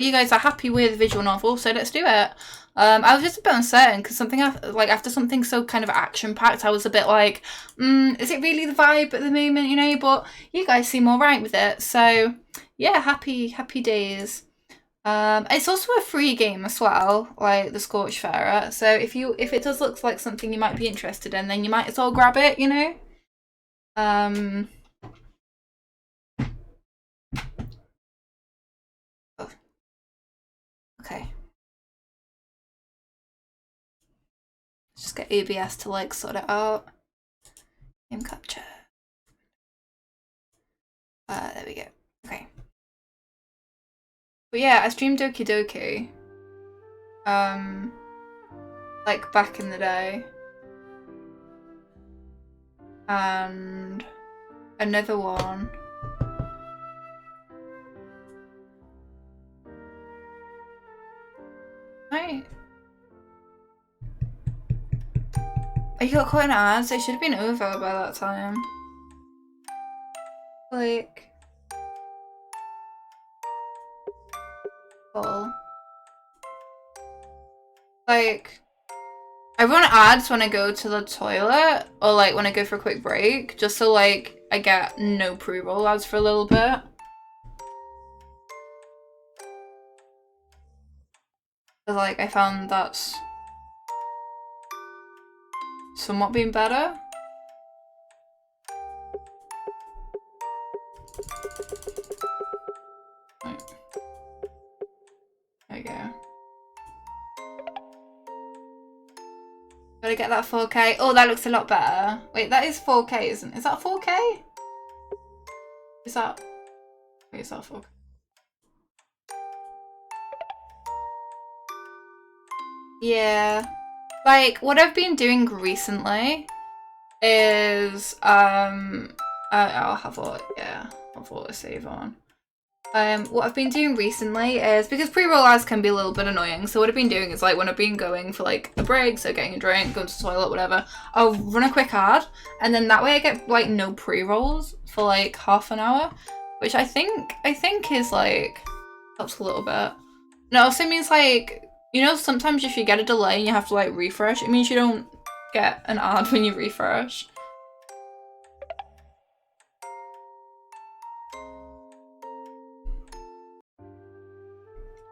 you guys are happy with visual novel, so let's do it. I was just a bit uncertain because after something so kind of action packed, I was a bit like, is it really the vibe at the moment, you know? But you guys seem all right with it, so yeah, happy days. It's also a free game as well, like the Scorchfarer. So if it does look like something you might be interested in, then you might as well grab it, you know. Oh. Okay. Just get ABS to like sort it out. Game capture. There we go. Okay. But yeah, I streamed Doki Doki. Like back in the day. And another one. Right. Oh, you got caught in ads? It should have been over by that time. Like... full. Like... I run ads when I go to the toilet, or like when I go for a quick break, just so like I get no pre-roll ads for a little bit. But like I found that's somewhat been better. Right. There we go. Gotta get that 4K. Oh, that looks a lot better. Wait, that is 4K, isn't it? Is that 4K? Is that... Wait, is that 4K? Yeah. Like, what I've been doing recently is, I'll have a save on. What I've been doing recently is, because pre-roll ads can be a little bit annoying, so what I've been doing is like when I've been going for like a break, so getting a drink, going to the toilet, whatever, I'll run a quick ad, and then that way I get like no pre-rolls for like half an hour, which I think is like, helps a little bit. And it also means like, you know, sometimes if you get a delay and you have to like refresh, it means you don't get an ad when you refresh.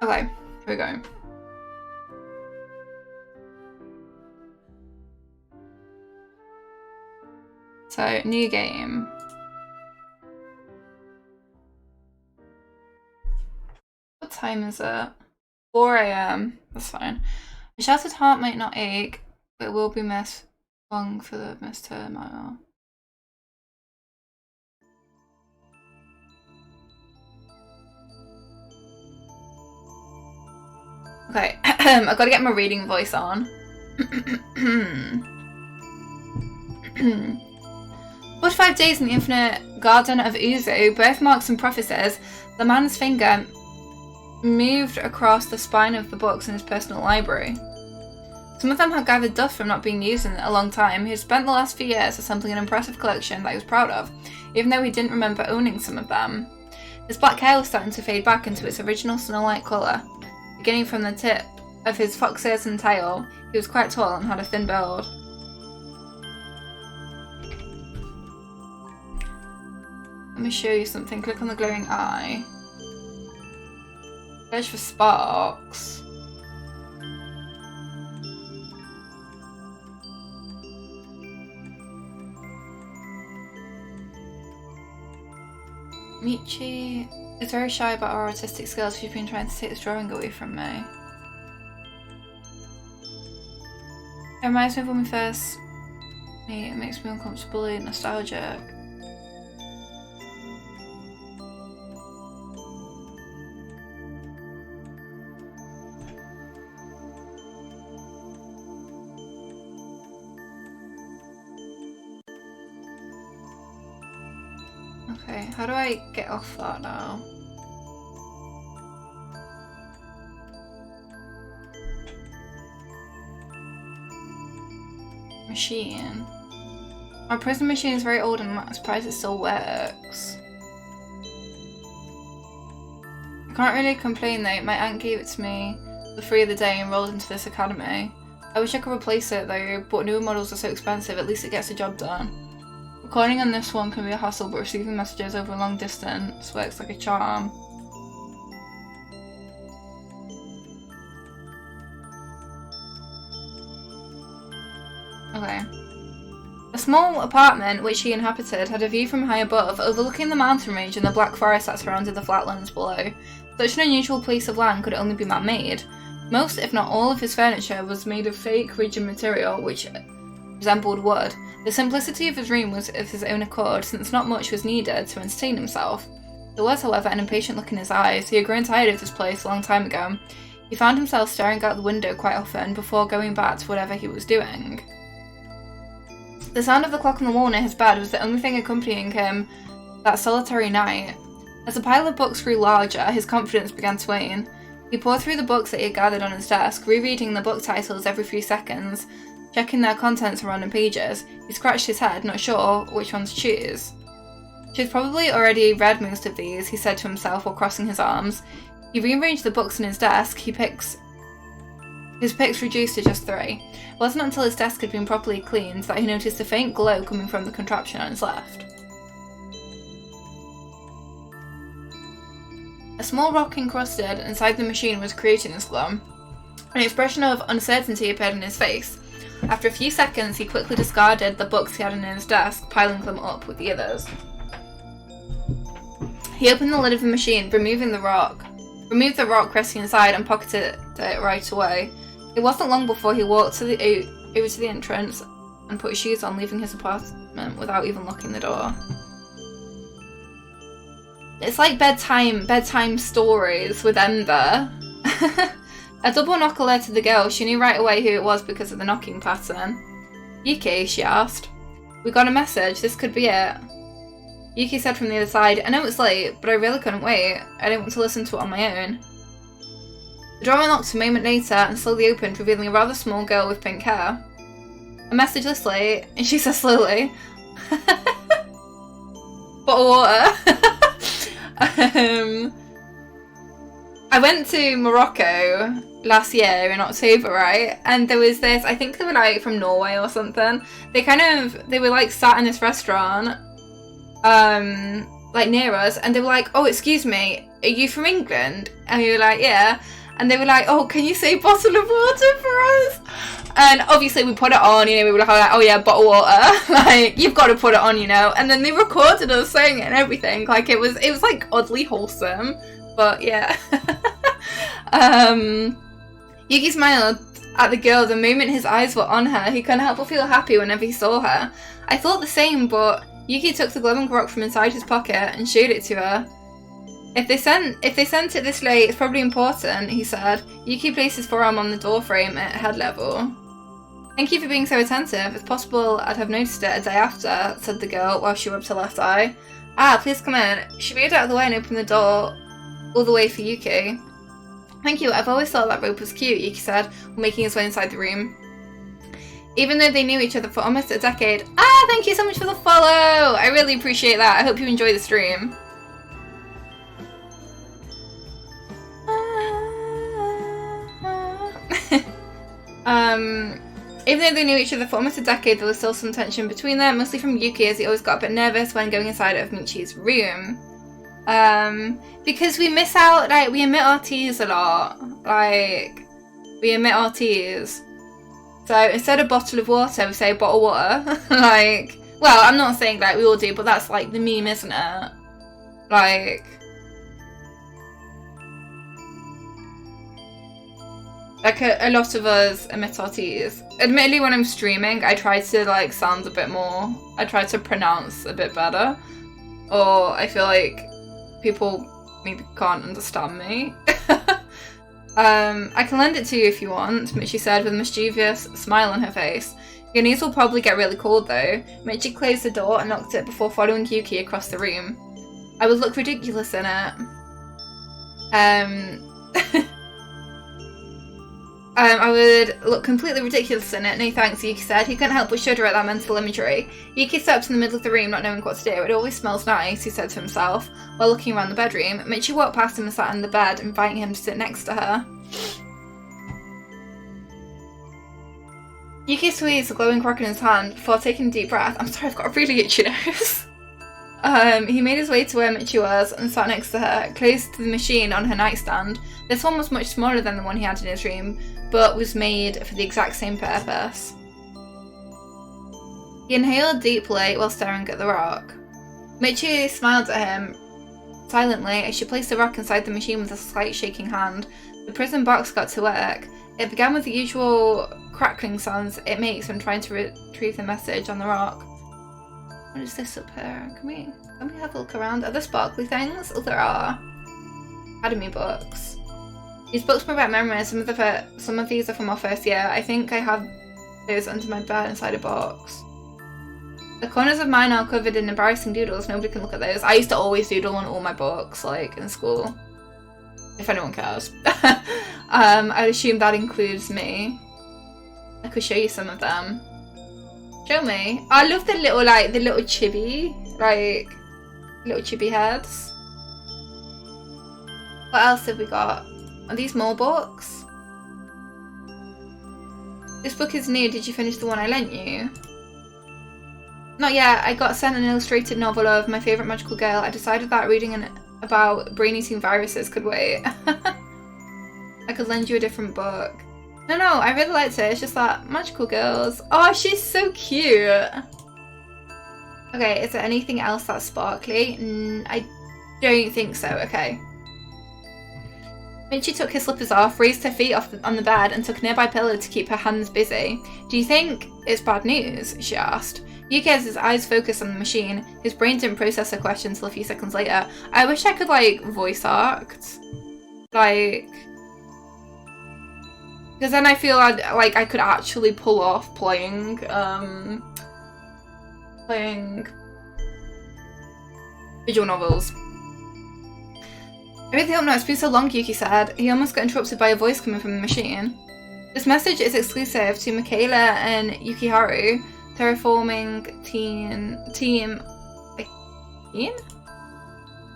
Okay, here we go. So, new game. What time is it? 4 AM. That's fine. A shattered heart might not ache, but it will be missed long for the missed turmoil. Okay, I've got to get my reading voice on. 45 days in the infinite garden of Uzu, birthmarks and prophecies. The man's finger moved across the spine of the books in his personal library. Some of them had gathered dust from not being used in a long time. He had spent the last few years assembling an impressive collection that he was proud of, even though he didn't remember owning some of them. His black hair was starting to fade back into its original snow-white colour. Beginning from the tip of his fox ears and tail, he was quite tall and had a thin build. Let me show you something. Click on the glowing eye. Search for sparks. Michi is very shy about our artistic skills. She's been trying to take this drawing away from me. It reminds me of when we first meet. It makes me uncomfortably nostalgic. Okay, how do I get off that now? Machine. Our prison machine is very old and I'm surprised it still works. I can't really complain though. My aunt gave it to me for free of the day and enrolled into this academy. I wish I could replace it though, but newer models are so expensive, at least it gets the job done. Recording on this one can be a hassle, but receiving messages over a long distance works like a charm. Okay. A small apartment which he inhabited had a view from high above, overlooking the mountain range and the black forest that surrounded the flatlands below. Such an unusual piece of land could only be man-made. Most, if not all, of his furniture was made of fake, rigid material which resembled wood. The simplicity of his room was of his own accord, since not much was needed to entertain himself. There was, however, an impatient look in his eyes. He had grown tired of this place a long time ago. He found himself staring out the window quite often before going back to whatever he was doing. The sound of the clock on the wall near his bed was the only thing accompanying him that solitary night. As the pile of books grew larger, his confidence began to wane. He pored through the books that he had gathered on his desk, rereading the book titles every few seconds, checking their contents on random pages. He scratched his head, not sure which one to choose. She'd probably already read most of these, he said to himself while crossing his arms. He rearranged the books in his desk. His picks reduced to just 3. It wasn't until his desk had been properly cleaned that he noticed a faint glow coming from the contraption on his left. A small rock encrusted inside the machine was creating this glow. An expression of uncertainty appeared in his face. After a few seconds, he quickly discarded the books he had in his desk, piling them up with the others. He opened the lid of the machine, removed the rock resting inside, and pocketed it right away. It wasn't long before he walked over to the entrance and put his shoes on, leaving his apartment without even locking the door. It's like bedtime stories with Ember. A double knock alerted the girl. She knew right away who it was because of the knocking pattern. "Yuki?" she asked. "We got a message. This could be it." Yuki said from the other side, "I know it's late, but I really couldn't wait. I didn't want to listen to it on my own." The door unlocked a moment later and slowly opened, revealing a rather small girl with pink hair. "A message this late?" And she said slowly. "Bottle of water." I went to Morocco last year in October, right? And there was this, I think they were like from Norway or something. They were like sat in this restaurant, like near us, and they were like, "Oh, excuse me, are you from England?" And we were like, "Yeah." And they were like, "Oh, can you say bottle of water for us?" And obviously we put it on, we were like, "Oh yeah, bottle of water." Like, you've got to put it on, And then they recorded us saying it and everything. Like, it was like oddly wholesome. But yeah. Yuki smiled at the girl the moment his eyes were on her. He couldn't help but feel happy whenever he saw her. I thought the same, but Yuki took the glowing rock from inside his pocket and showed it to her. If they sent it this late, it's probably important," he said. Yuki placed his forearm on the door frame at head level. "Thank you for being so attentive. It's possible I'd have noticed it a day after," said the girl while she rubbed her left eye. "Ah, please come in." She veered out of the way and opened the door all the way for Yuki. "Thank you, I've always thought that rope was cute," Yuki said, making his way inside the room. Even though they knew each other for almost a decade. Ah, thank you so much for the follow! I really appreciate that. I hope you enjoy the stream. Even though they knew each other for almost a decade, there was still some tension between them, mostly from Yuki, as he always got a bit nervous when going inside of Michi's room. Because we miss out, like, we emit our T's a lot. Like, we emit our T's. So instead of bottle of water, we say bottle of water. Like, well, I'm not saying that we all do, but that's like the meme, isn't it? Like a lot of us emit our T's. Admittedly, when I'm streaming, I try to like sound a bit more, I try to pronounce a bit better. Or I feel like people maybe can't understand me. I can lend it to you if you want, Michi said with a mischievous smile on her face. Your knees will probably get really cold though. Michi closed the door and locked it before following Yuki across the room. I would look ridiculous in it. I would look completely ridiculous in it. No thanks, Yuki said. He couldn't help but shudder at that mental imagery. Yuki stepped in the middle of the room, not knowing what to do. It always smells nice, he said to himself, while looking around the bedroom. Michi walked past him and sat on the bed, inviting him to sit next to her. Yuki squeezed the glowing rock in his hand before taking a deep breath. I'm sorry, I've got a really itchy nose. He made his way to where Michi was and sat next to her, close to the machine on her nightstand. This one was much smaller than the one he had in his room, but was made for the exact same purpose. He inhaled deeply while staring at the rock. Michi smiled at him silently as she placed the rock inside the machine with a slight shaking hand. The prison box got to work. It began with the usual crackling sounds it makes when trying to retrieve the message on the rock. What is this up here? Can we have a look around? Are there sparkly things? Oh, there are. Academy books. These books bring back memories. Some of these are from our first year. I think I have those under my bed inside a box. The corners of mine are covered in embarrassing doodles. Nobody can look at those. I used to always doodle on all my books, like in school. If anyone cares. I'd assume that includes me. I could show you some of them. Show me. I love the little chibi, little chibi heads. What else have we got? Are these more books? This book is new. Did you finish the one I lent you? Not yet. I got sent an illustrated novel of my favourite magical girl. I decided that reading about brain-eating viruses could wait. I could lend you a different book. No, I really liked it. It's just that magical girls. Oh, she's so cute. Okay, is there anything else that's sparkly? I don't think so. Okay. Michi took her slippers off, raised her feet on the bed, and took a nearby pillow to keep her hands busy. Do you think it's bad news? She asked. Yuki has his eyes focused on the machine. His brain didn't process her question until a few seconds later. I wish I could, voice act. Because then I feel I could actually pull off playing visual novels. I really hope not. It's been so long, Yuki said. He almost got interrupted by a voice coming from the machine. This message is exclusive to Michaela and Yukiharu, terraforming team.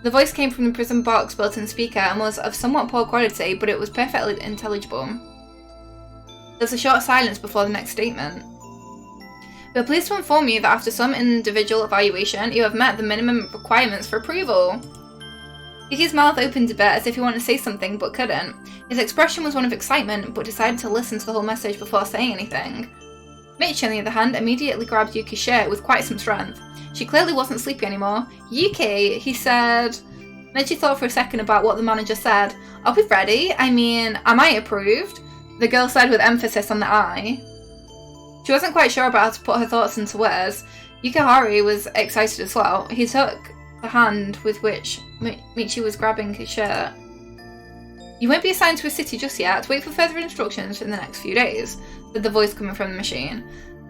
The voice came from the prison box built-in speaker and was of somewhat poor quality, but it was perfectly intelligible. There was a short silence before the next statement. We are pleased to inform you that after some individual evaluation, you have met the minimum requirements for approval. Yuki's mouth opened a bit as if he wanted to say something but couldn't. His expression was one of excitement, but decided to listen to the whole message before saying anything. Michi, on the other hand, immediately grabbed Yuki's shirt with quite some strength. She clearly wasn't sleepy anymore. Yuki, he said. Michi thought for a second about what the manager said. Are we ready? I mean, am I approved? The girl said with emphasis on the I. She wasn't quite sure about how to put her thoughts into words. Yukiharu was excited as well. He took the hand with which Michi was grabbing his shirt. You won't be assigned to a city just yet. Wait for further instructions in the next few days, said the voice coming from the machine.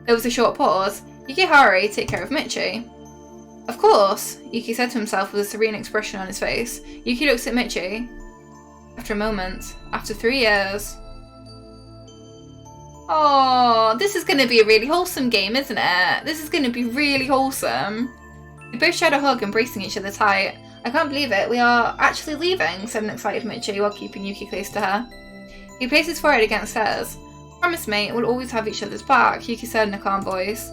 There was a short pause. Yukiharu, take care of Michi. Of course, Yuki said to himself with a serene expression on his face. Yuki looks at Michi. After a moment, after 3 years. Oh, this is going to be a really wholesome game, isn't it? This is going to be really wholesome. They both shared a hug, embracing each other tight. I can't believe it. We are actually leaving, said an excited Michi while keeping Yuki close to her. He placed his forehead against hers. Promise me, we'll always have each other's back, Yuki said in a calm voice.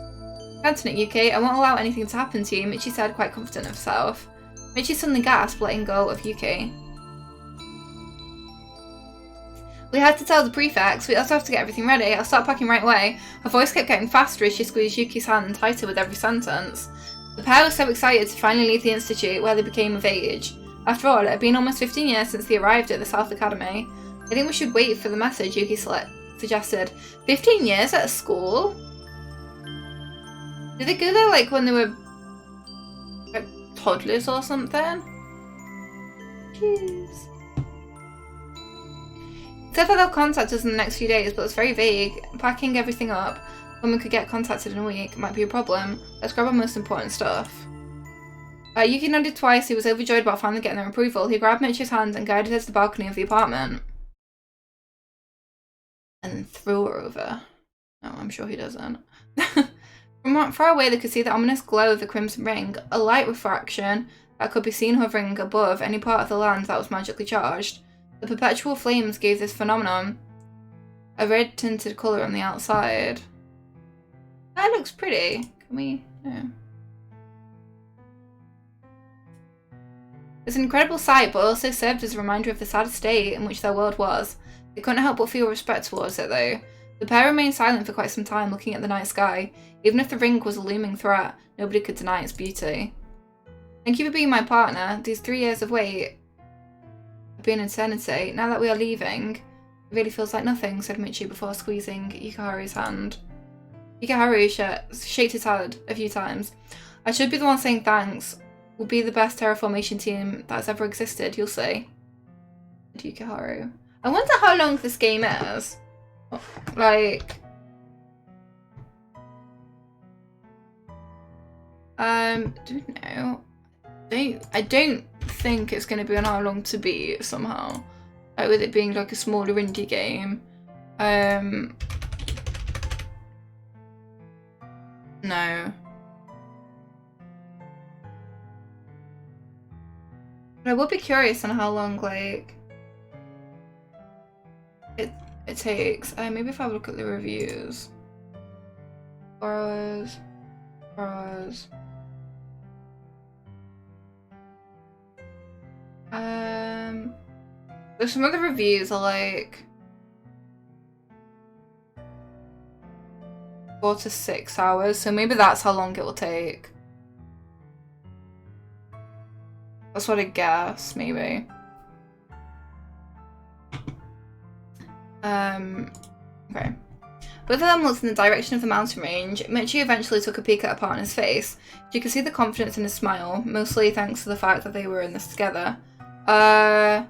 Counting it, Yuki, I won't allow anything to happen to you, Michi said, quite confident of herself. Michi suddenly gasped, letting go of Yuki. We had to tell the prefects. We also have to get everything ready. I'll start packing right away. Her voice kept getting faster as she squeezed Yuki's hand tighter with every sentence. The pair were so excited to finally leave the institute where they became of age. After all, it had been almost 15 years since they arrived at the South Academy. I think we should wait for the message, Yuki suggested. 15 years at a school? Did they go there when they were toddlers or something? Jeez. Said that they'll contact us in the next few days, but it's very vague. Packing everything up when we could get contacted in a week might be a problem. Let's grab our most important stuff. Yuki nodded twice. He was overjoyed about finally getting their approval. He grabbed Michi's hand and guided her to the balcony of the apartment. and threw her over. No, I'm sure he doesn't. From far away, they could see the ominous glow of the Crimson Ring, a light refraction that could be seen hovering above any part of the land that was magically charged. The perpetual flames gave this phenomenon a red-tinted colour on the outside. That looks pretty. Can we? No. It's an incredible sight, but also served as a reminder of the sad state in which their world was. They couldn't help but feel respect towards it, though. The pair remained silent for quite some time, looking at the night sky. Even if the ring was a looming threat, nobody could deny its beauty. Thank you for being my partner. These 3 years of wait have been an eternity. Now that we are leaving, it really feels like nothing, said Michi before squeezing Yukihari's hand. Yukihari shaked his head a few times. I should be the one saying thanks. We'll be the best terraformation team that has ever existed, you'll see. Yukihari. I wonder how long this game is. Like... don't know. I don't think it's going to be on how long to beat somehow. Like with it being like a smaller indie game. No. But I would be curious on how long like it takes. Maybe if I look at the reviews. 4 hours. 4 hours. There's some other reviews are like 4 to 6 hours, so maybe that's how long it will take. That's what I guess, maybe. Okay. Both of them looked in the direction of the mountain range. Michi eventually took a peek at her partner's face. She could see the confidence in his smile, mostly thanks to the fact that they were in this together. 3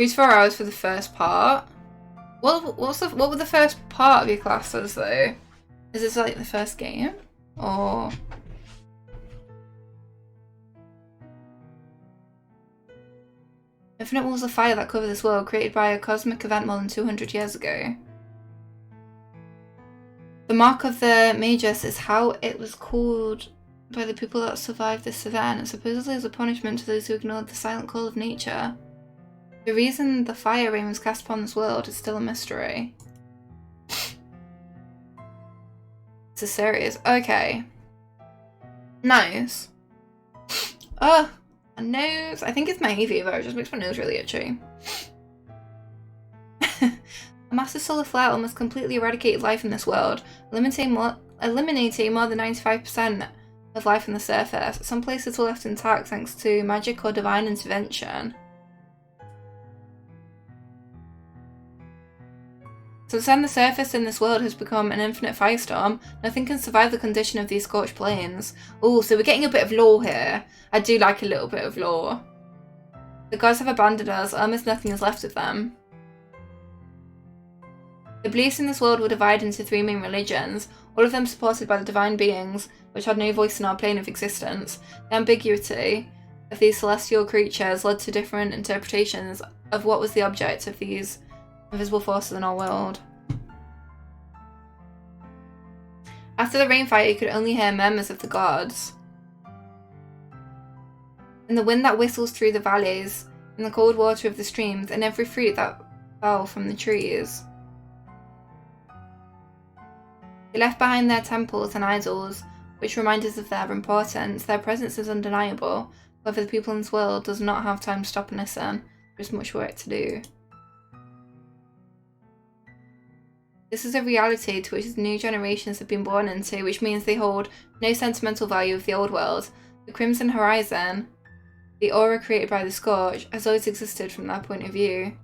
to 4 hours for the first part. What were the first part of your classes though? Is this like the first game? Or... Infinite walls of fire that cover this world, created by a cosmic event more than 200 years ago. The Mark of the Magus is how it was called by the people that survived this event, and supposedly as a punishment to those who ignored the silent call of nature. The reason the fire rain was cast upon this world is still a mystery. It's a series. Okay. Nice. Oh, my nose. I think it's my hay fever. It just makes my nose really itchy. A massive solar flare almost completely eradicated life in this world, eliminating more than 95% of life on the surface. Some places were left intact thanks to magic or divine intervention. Since then, the surface in this world has become an infinite firestorm. Nothing can survive the condition of these scorched plains. Oh, so we're getting a bit of lore here. I do like a little bit of lore. The gods have abandoned us. Almost nothing is left of them. The beliefs in this world were divided into 3 main religions, all of them supported by the divine beings, which had no voice in our plane of existence. The ambiguity of these celestial creatures led to different interpretations of what was the object of these invisible forces in our world. After the rainfire, you could only hear murmurs of the gods. In the wind that whistles through the valleys, in the cold water of the streams, and every fruit that fell from the trees. They left behind their temples and idols, which remind us of their importance. Their presence is undeniable. However, the people in this world does not have time to stop and listen. There's much work to do. This is a reality to which new generations have been born into, which means they hold no sentimental value of the old world. The Crimson Horizon, the aura created by the Scorch, has always existed from their point of view.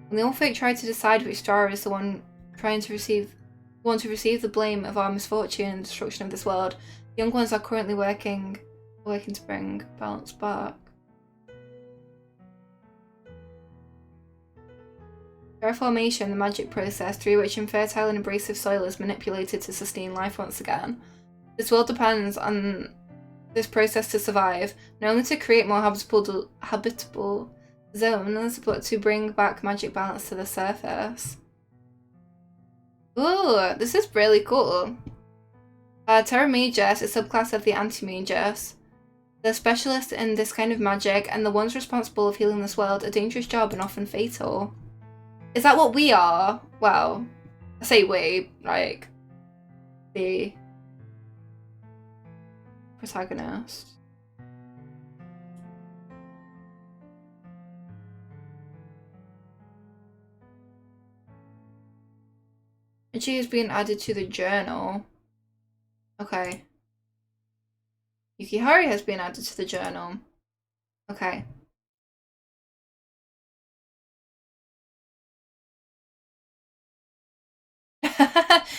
When the old folk tried to decide which star is the one to receive the blame of our misfortune and destruction of this world, the young ones are currently working to bring balance back. Terraformation, the magic process through which infertile and abrasive soil is manipulated to sustain life once again. This world depends on this process to survive, not only to create more habitable zones, but to bring back magic balance to the surface. Ooh, this is really cool. Terra Magus is a subclass of the Anti-Magus. They're specialists in this kind of magic, and the ones responsible of healing this world, a dangerous job and often fatal. Is that what we are? Well, I say we, like, the protagonist. And she is being added to the journal. Okay. Yukihari has been added to the journal. Okay.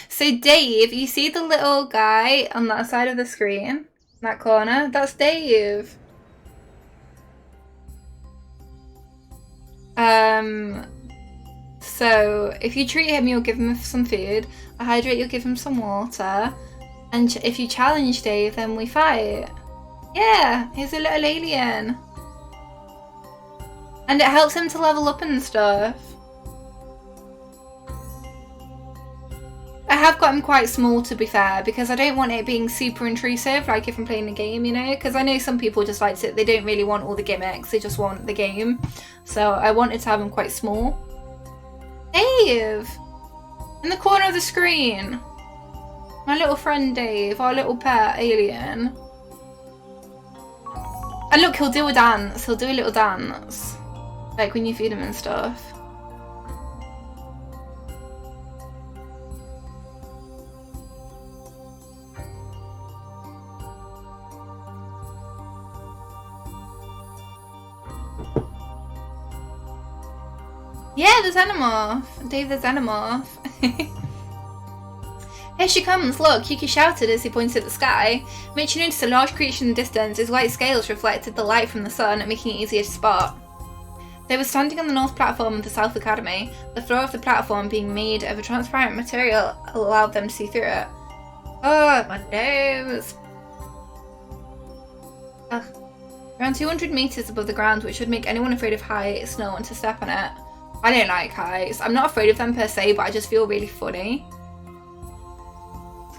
So Dave, you see the little guy on that side of the screen? In that corner? That's Dave. So if you treat him, you'll give him some food. Hydrate, you'll give him some water. And if you challenge Dave, then we fight. Yeah, he's a little alien. And it helps him to level up and stuff. I have got him quite small, to be fair, because I don't want it being super intrusive, like if I'm playing a game, you know? Because I know some people just like to, they don't really want all the gimmicks, they just want the game. So I wanted to have him quite small. Dave! In the corner of the screen. My little friend Dave, our little pet alien. And look, he'll do a dance. He'll do a little dance. Like when you feed him and stuff. Yeah, the Xenomorph. Dave the Xenomorph. Here she comes, look, Yuki shouted as he pointed at the sky. Mitch noticed a large creature in the distance. His white scales reflected the light from the sun, making it easier to spot. They were standing on the north platform of the South Academy. The floor of the platform, being made of a transparent material, allowed them to see through it. Oh, my nose! Ugh. Around 200 meters above the ground, which would make anyone afraid of heights not want to step on it. I don't like heights. I'm not afraid of them per se, but I just feel really funny.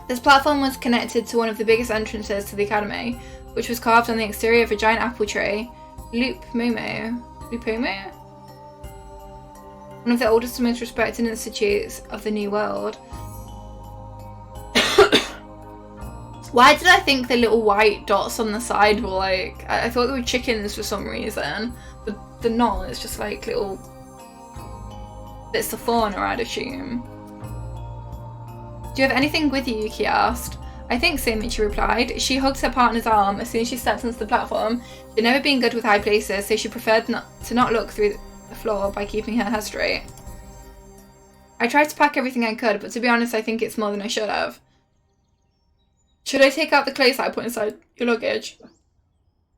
This platform was connected to one of the biggest entrances to the academy, which was carved on the exterior of a giant apple tree. Lupomo? One of the oldest and most respected institutes of the New World. Why did I think the little white dots on the side were like... I thought they were chickens for some reason, but they're not. It's just like little bits of fauna, I'd assume. Do you have anything with you? Yuki asked. I think so, Michi replied. She hugged her partner's arm as soon as she stepped onto the platform. She'd never been good with high places, so she preferred to not look through the floor by keeping her head straight. I tried to pack everything I could, but to be honest, I think it's more than I should have. Should I take out the clothes I put inside your luggage?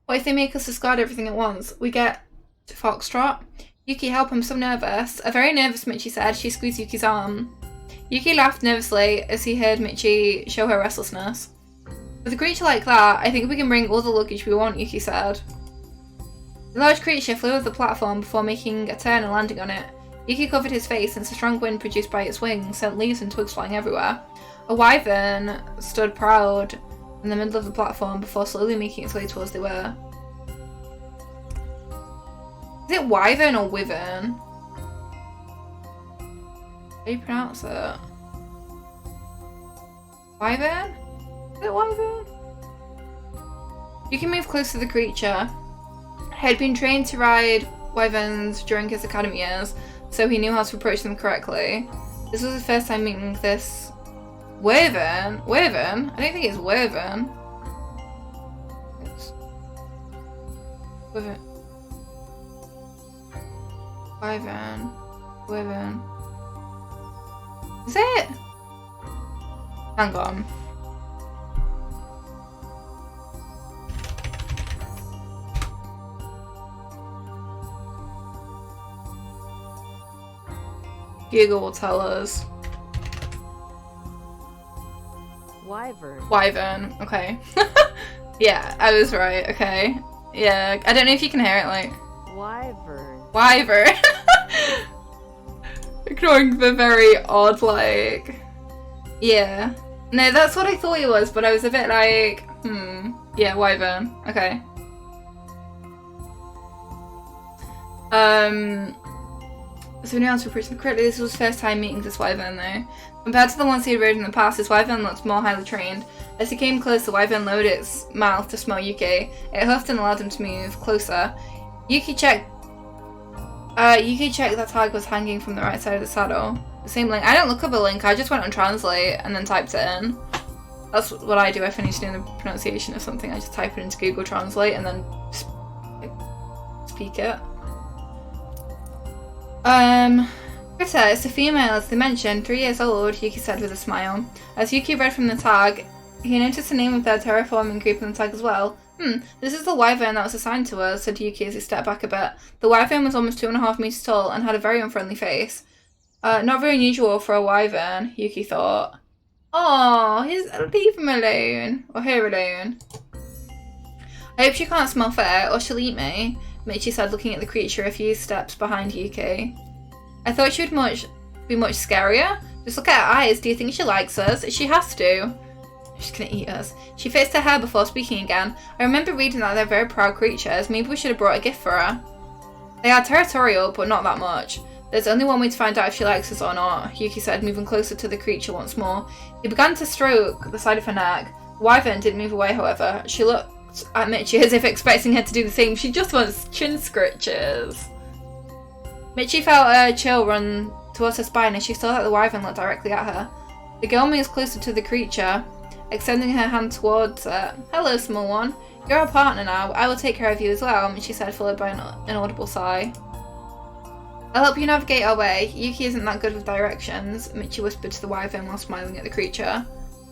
What if they make us discard everything at once? We get to Foxtrot? Yuki, help, I'm so nervous. A very nervous Michi said. She squeezed Yuki's arm. Yuki laughed nervously as he heard Michi show her restlessness. With a creature like that, I think we can bring all the luggage we want, Yuki said. The large creature flew over the platform before making a turn and landing on it. Yuki covered his face since the strong wind produced by its wings sent leaves and twigs flying everywhere. A wyvern stood proud in the middle of the platform before slowly making its way towards the were. Is it wyvern or wyvern? How do you pronounce it? Wyvern? Is it wyvern? You can move close to the creature. He had been trained to ride wyverns during his academy years, so he knew how to approach them correctly. This was his first time meeting this wyvern. Wyvern? I don't think it's wyvern. It's wyvern. Wyvern. Wyvern. Is it? Hang on. Google will tell us. Wyvern. Wyvern. Okay. Yeah, I was right. Okay. Yeah, I don't know if you can hear it. Like. Wyvern. Wyvern. Ignoring the very odd, like... Yeah. No, that's what I thought he was, but I was a bit like, yeah, Wyvern. Okay. So when he answered correctly, this was his first time meeting this Wyvern though. Compared to the ones he had rode in the past, this Wyvern looked more highly trained. As he came closer, Wyvern lowered its mouth to smell Yuki. It huffed and allowed him to move closer. Yuki checked that tag was hanging from the right side of the saddle. The same link. I don't look up a link, I just went on Translate and then typed it in. That's what I do if I need to know the pronunciation of something. I just type it into Google Translate and then speak it. Critter, it's a female, as they mentioned, 3 years old, Yuki said with a smile. As Yuki read from the tag, he noticed the name of their terraforming group on the tag as well. This is the Wyvern that was assigned to us, said Yuki as he stepped back a bit. The Wyvern was almost 2.5 meters tall and had a very unfriendly face. Not very unusual for a Wyvern, Yuki thought. Oh, leave him alone. Or her alone. I hope she can't smell fire, or she'll eat me, Michi said, looking at the creature a few steps behind Yuki. I thought she would be much scarier. Just look at her eyes. Do you think she likes us? She has to. She's gonna eat us. She fixed her hair before speaking again. I remember reading that they're very proud creatures. Maybe we should have brought a gift for her. They are territorial, but not that much. There's only one way to find out if she likes us or not, Yuki said, moving closer to the creature once more. He began to stroke the side of her neck. Wyvern didn't move away, however. She looked at Michi as if expecting her to do the same. She just wants chin scratches. Michi felt a chill run towards her spine as she saw that the Wyvern looked directly at her. The girl moved closer to the creature, extending her hand towards it. Hello, small one. You're our partner now. I will take care of you as well, Michi said, followed by an inaudible sigh. I'll help you navigate our way. Yuki isn't that good with directions, Michi whispered to the Wyvern while smiling at the creature.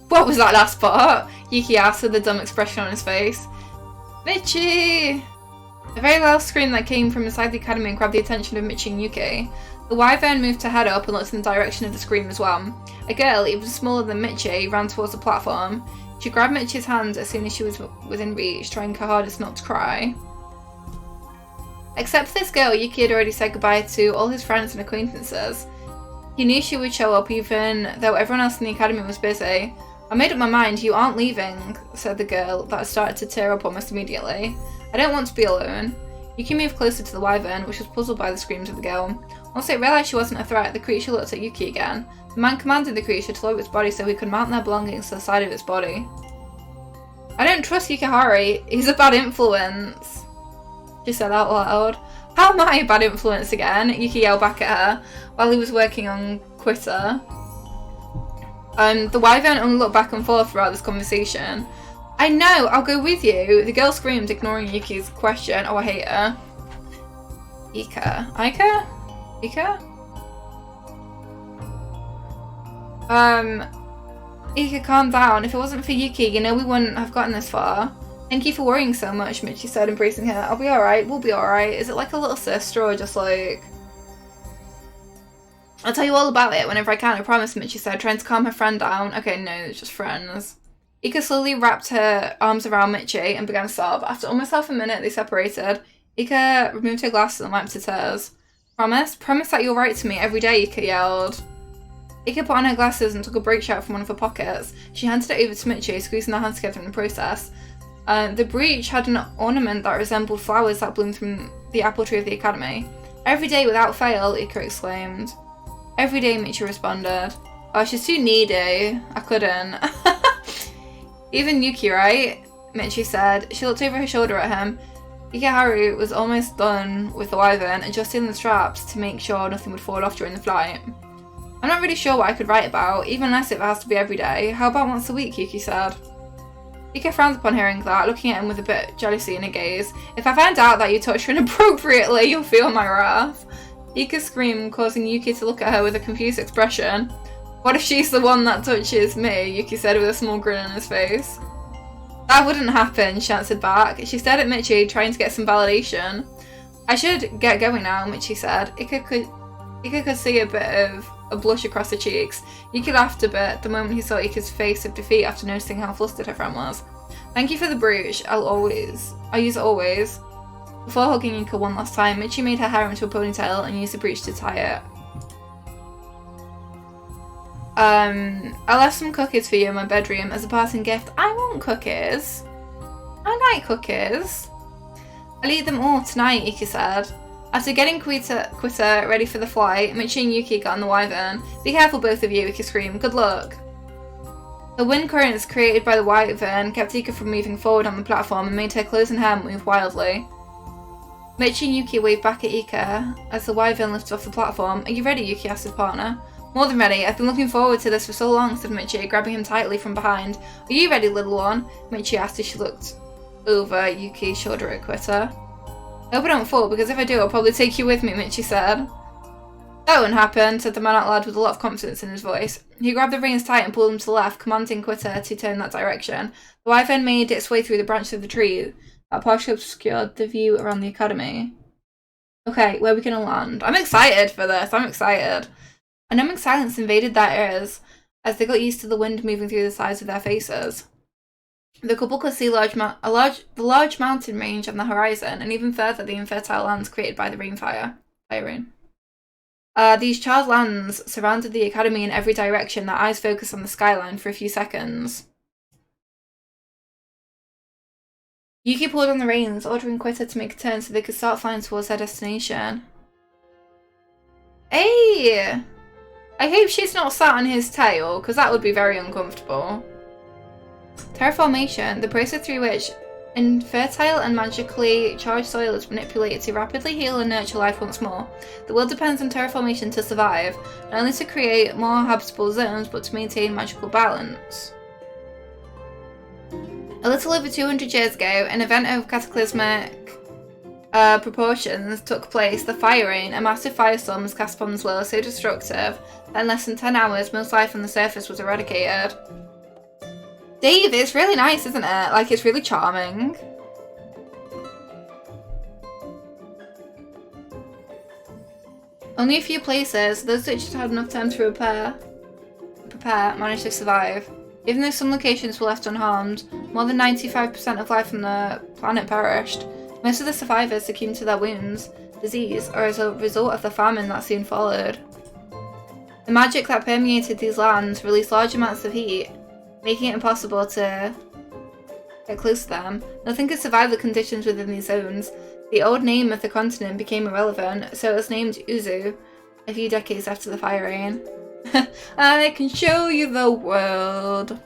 What was that last part? Yuki asked with a dumb expression on his face. Michi! A very loud scream that came from inside the academy grabbed the attention of Michi and Yuki. The Wyvern moved her head up and looked in the direction of the scream as well. A girl, even smaller than Michi, ran towards the platform. She grabbed Michi's hand as soon as she was within reach, trying her hardest not to cry. Except for this girl, Yuki had already said goodbye to all his friends and acquaintances. He knew she would show up even though everyone else in the academy was busy. I made up my mind, you aren't leaving, said the girl, that started to tear up almost immediately. I don't want to be alone. Yuki moved closer to the Wyvern, which was puzzled by the screams of the girl. Once it realised she wasn't a threat, the creature looked at Yuki again. The man commanded the creature to lower its body so he could mount their belongings to the side of its body. I don't trust Yukihari. He's a bad influence, she said out loud. How am I a bad influence again? Yuki yelled back at her while he was working on Quitter. The Wyvern only looked back and forth throughout this conversation. I know, I'll go with you, the girl screamed, ignoring Yuki's question. Oh, I hate her. Ika? Ika, calm down. If it wasn't for Yuki, you know we wouldn't have gotten this far. Thank you for worrying so much, Michi said, embracing her. I'll be alright, we'll be alright. Is it like a little sister or just like... I'll tell you all about it whenever I can, I promise, Michi said, trying to calm her friend down. Okay, no, it's just friends. Ika slowly wrapped her arms around Michi and began to sob. After almost half a minute, they separated. Ika removed her glasses and wiped her tears. Promise? Promise that you'll write to me every day, Ika yelled. Ika put on her glasses and took a brooch out from one of her pockets. She handed it over to Michi, squeezing their hands together in the process. The brooch had an ornament that resembled flowers that bloomed from the apple tree of the academy. Every day without fail, Ika exclaimed. Every day, Michi responded. Oh, she's too needy. I couldn't. Even Yuki, right? Michi said. She looked over her shoulder at him. Yukihari was almost done with the Wyvern, adjusting the straps to make sure nothing would fall off during the flight. I'm not really sure what I could write about, even less if it has to be every day. How about once a week, Yuki said. Yuki frowned upon hearing that, looking at him with a bit of jealousy in her gaze. If I find out that you touched her inappropriately, you'll feel my wrath. Yuki screamed, causing Yuki to look at her with a confused expression. What if she's the one that touches me? Yuki said with a small grin on his face. That wouldn't happen, she answered back. She stared at Michi, trying to get some validation. I should get going now, Michi said. Ika could see a bit of a blush across her cheeks. Yuki laughed a bit the moment he saw Ika's face of defeat after noticing how flustered her friend was. Thank you for the brooch. I'll use it always. Before hugging Yuka one last time, Michi made her hair into a ponytail and used the breech to tie it. I left some cookies for you in my bedroom as a parting gift. I want cookies. I like cookies. I'll eat them all tonight, Yuki said. After getting Quitter ready for the flight, Michi and Yuki got on the wyvern. Be careful, both of you, Yuki screamed. Good luck. The wind currents created by the wyvern kept Yuka from moving forward on the platform and made her clothes and hair move wildly. Michi and Yuki waved back at Yuka as the wyvern lifted off the platform. Are you ready? Yuki asked his partner. More than ready. I've been looking forward to this for so long, said Michi, grabbing him tightly from behind. Are you ready, little one? Michi asked as she looked over Yuki's shoulder at Quitter. I hope I don't fall, because if I do, I'll probably take you with me, Michi said. That won't happen, said the man out loud with a lot of confidence in his voice. He grabbed the reins tight and pulled them to the left, commanding Quitter to turn that direction. The wyvern made its way through the branches of the tree that partially obscured the view around the academy. Okay, where are we going to land? I'm excited for this. I'm excited. A numbing silence invaded their ears as they got used to the wind moving through the sides of their faces. The couple could see the large mountain range on the horizon, and even further the infertile lands created by the fire rain. These charred lands surrounded the academy in every direction, their eyes focused on the skyline for a few seconds. Yuki pulled on the reins, ordering Quitter to make a turn so they could start flying towards their destination. Hey! I hope she's not sat on his tail, because that would be very uncomfortable. Terraformation, the process through which infertile and magically charged soil is manipulated to rapidly heal and nurture life once more. The world depends on terraformation to survive, not only to create more habitable zones, but to maintain magical balance. A little over 200 years ago, an event of cataclysmic proportions took place. The fire rain, a massive firestorm was cast upon this world, so destructive that in less than 10 hours, most life on the surface was eradicated. Dave, it's really nice, isn't it? Like, it's really charming. Only a few places, those that just had enough time to prepare, managed to survive. Even though some locations were left unharmed, more than 95% of life on the planet perished. Most of the survivors succumbed to their wounds, disease, or as a result of the famine that soon followed. The magic that permeated these lands released large amounts of heat, making it impossible to get close to them. Nothing could survive the conditions within these zones. The old name of the continent became irrelevant, so it was named Uzu a few decades after the fire rain. I can show you the world.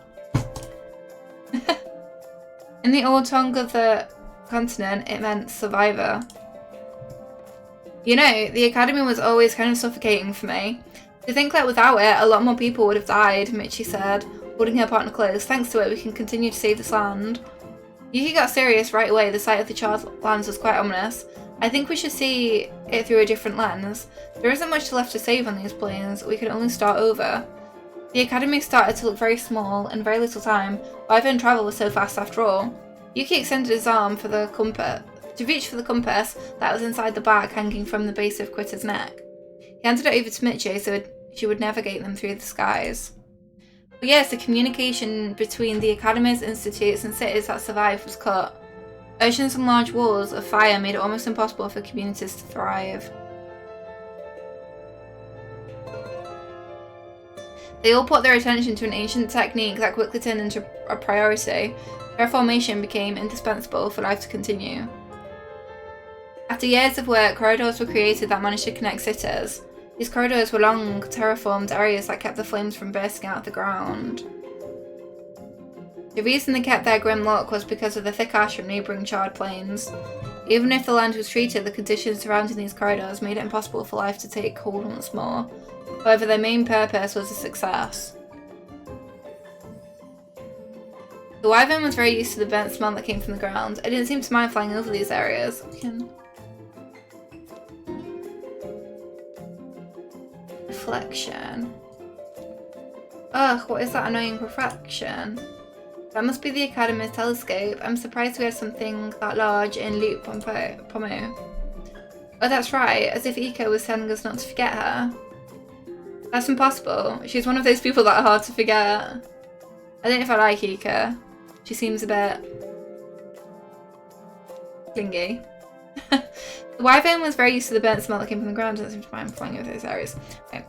In the old tongue of the continent, it meant survivor. You know, the academy was always kind of suffocating for me. To think that without it, a lot more people would have died, Michi said, holding her partner close. Thanks to it, we can continue to save this land. Yuki got serious right away. The sight of the charred lands was quite ominous. I think we should see it through a different lens. There isn't much left to save on these planes. We can only start over. The academy started to look very small in very little time. Wyvern travel was so fast after all. Yuki extended his arm for the compass to reach for the compass that was inside the bag hanging from the base of Quitter's neck. He handed it over to Michi so she would navigate them through the skies. But yes, the communication between the academies, institutes, and cities that survived was cut. Oceans and large walls of fire made it almost impossible for communities to thrive. They all put their attention to an ancient technique that quickly turned into a priority. Terraformation became indispensable for life to continue. After years of work, corridors were created that managed to connect cities. These corridors were long, terraformed areas that kept the flames from bursting out of the ground. The reason they kept their grim look was because of the thick ash from neighbouring charred plains. Even if the land was treated, the conditions surrounding these corridors made it impossible for life to take hold once more. However, their main purpose was a success. The wyvern was very used to the burnt smell that came from the ground. It didn't seem to mind flying over these areas. Reflection. Ugh, what is that annoying reflection? That must be the Academy's telescope. I'm surprised we had something that large in Loop Pomo. Oh, that's right, as if Ika was telling us not to forget her. That's impossible. She's one of those people that are hard to forget. I don't know if I like Ika. She seems a bit clingy. The wyvern was very used to the burnt smell that came from the ground and seemed to mind flying over those areas. Okay.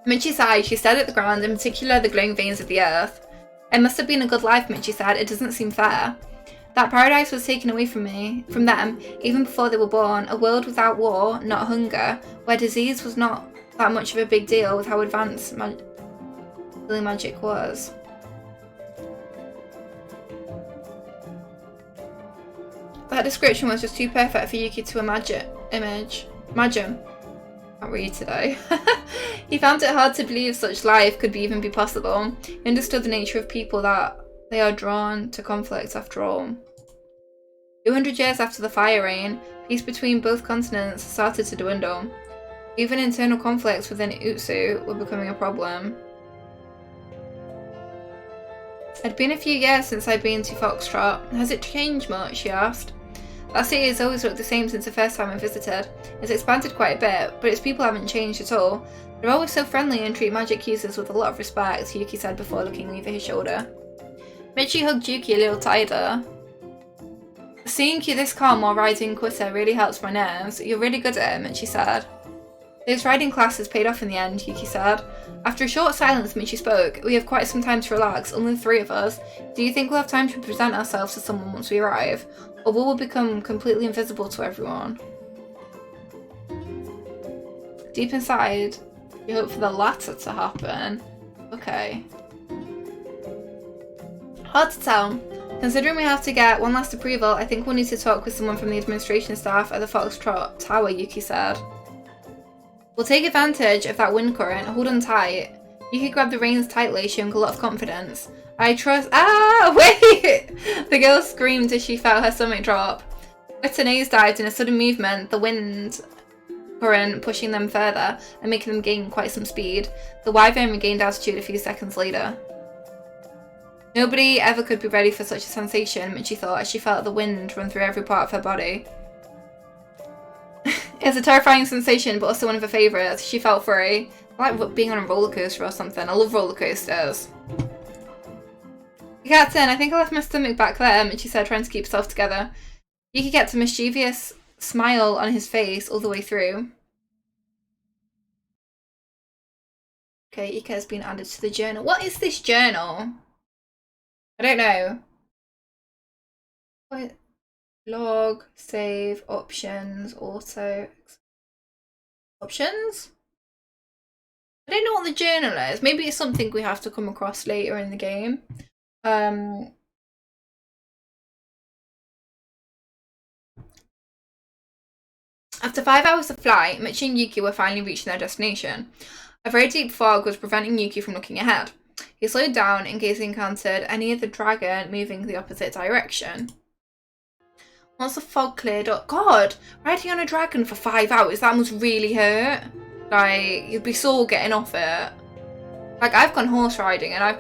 Mitchie sighed. She stared at the ground, in particular the glowing veins of the earth. It must have been a good life, Mitchie said. It doesn't seem fair. That paradise was taken away from them, even before they were born. A world without war, not hunger, where disease was not that much of a big deal with how advanced magic was. That description was just too perfect for Yuki to imagine. Can't read today. He found it hard to believe such life could even be possible. He understood the nature of people, that they are drawn to conflict after all. 200 years after the fire rain, peace between both continents started to dwindle. Even internal conflicts within Utsu were becoming a problem. It'd been a few years since I'd been to Foxtrot. Has it changed much? She asked. That city has always looked the same since the first time I visited. It's expanded quite a bit, but its people haven't changed at all. They're always so friendly and treat magic users with a lot of respect, Yuki said before looking over his shoulder. Michi hugged Yuki a little tighter. Seeing you this calm while riding Quitter really helps my nerves. You're really good at it, Michi said. Those riding classes paid off in the end, Yuki said. After a short silence, Michi spoke. We have quite some time to relax, only the three of us. Do you think we'll have time to present ourselves to someone once we arrive? Or will we become completely invisible to everyone? Deep inside, you hope for the latter to happen. Okay. Hard to tell. Considering we have to get one last approval, I think we'll need to talk with someone from the administration staff at the Foxtrot Tower, Yuki said. We'll take advantage of that wind current. Hold on tight. Yuki grabbed the reins tightly, showing a lot of confidence. I trust— Ah! Wait! The girl screamed as she felt her stomach drop. With a nose dived in a sudden movement, the wind current pushing them further and making them gain quite some speed. The wyvern regained altitude a few seconds later. Nobody ever could be ready for such a sensation, Michi thought, as she felt the wind run through every part of her body. It's a terrifying sensation, but also one of her favourites. She felt free. I like being on a roller coaster or something. I love roller coasters. Captain, I think I left my stomach back there, Michi said, trying to keep herself together. Yuki kept a mischievous smile on his face all the way through. Okay, Ika has been added to the journal. What is this journal? I don't know. What? Log, save, options, auto. Options? I don't know what the journal is. Maybe it's something we have to come across later in the game. After 5 hours of flight, Michi and Yuki were finally reaching their destination. A very deep fog was preventing Yuki from looking ahead. He slowed down in case he encountered any of the dragon moving the opposite direction. Once the fog cleared up— God! Riding on a dragon for 5 hours, that must really hurt. Like, you'd be sore getting off it. Like, I've gone horse riding and I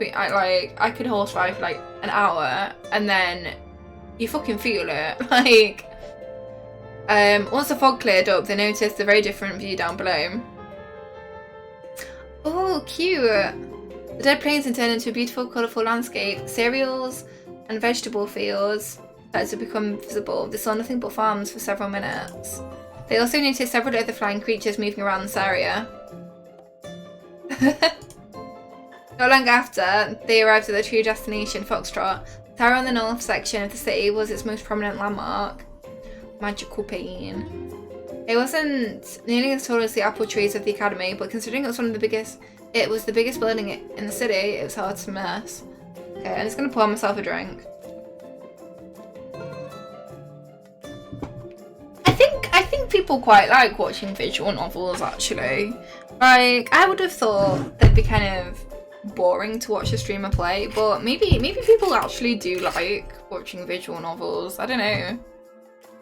could horse ride for like an hour and then you fucking feel it. Like, once the fog cleared up, they noticed a very different view down below. Oh, cute! The dead plains had turned into a beautiful, colourful landscape. Cereals and vegetable fields started to become visible. They saw nothing but farms for several minutes. They also noticed several other flying creatures moving around this area. Not long after, they arrived at their true destination, Foxtrot. The tower on the north section of the city was its most prominent landmark. Magical Pain. It wasn't nearly as tall as the apple trees of the academy, but considering it was the biggest building in the city, it was hard to miss. Okay, I'm just gonna pour myself a drink. I think people quite like watching visual novels, actually. Like, I would have thought they'd be kind of boring to watch a streamer play, but maybe people actually do like watching visual novels. I don't know.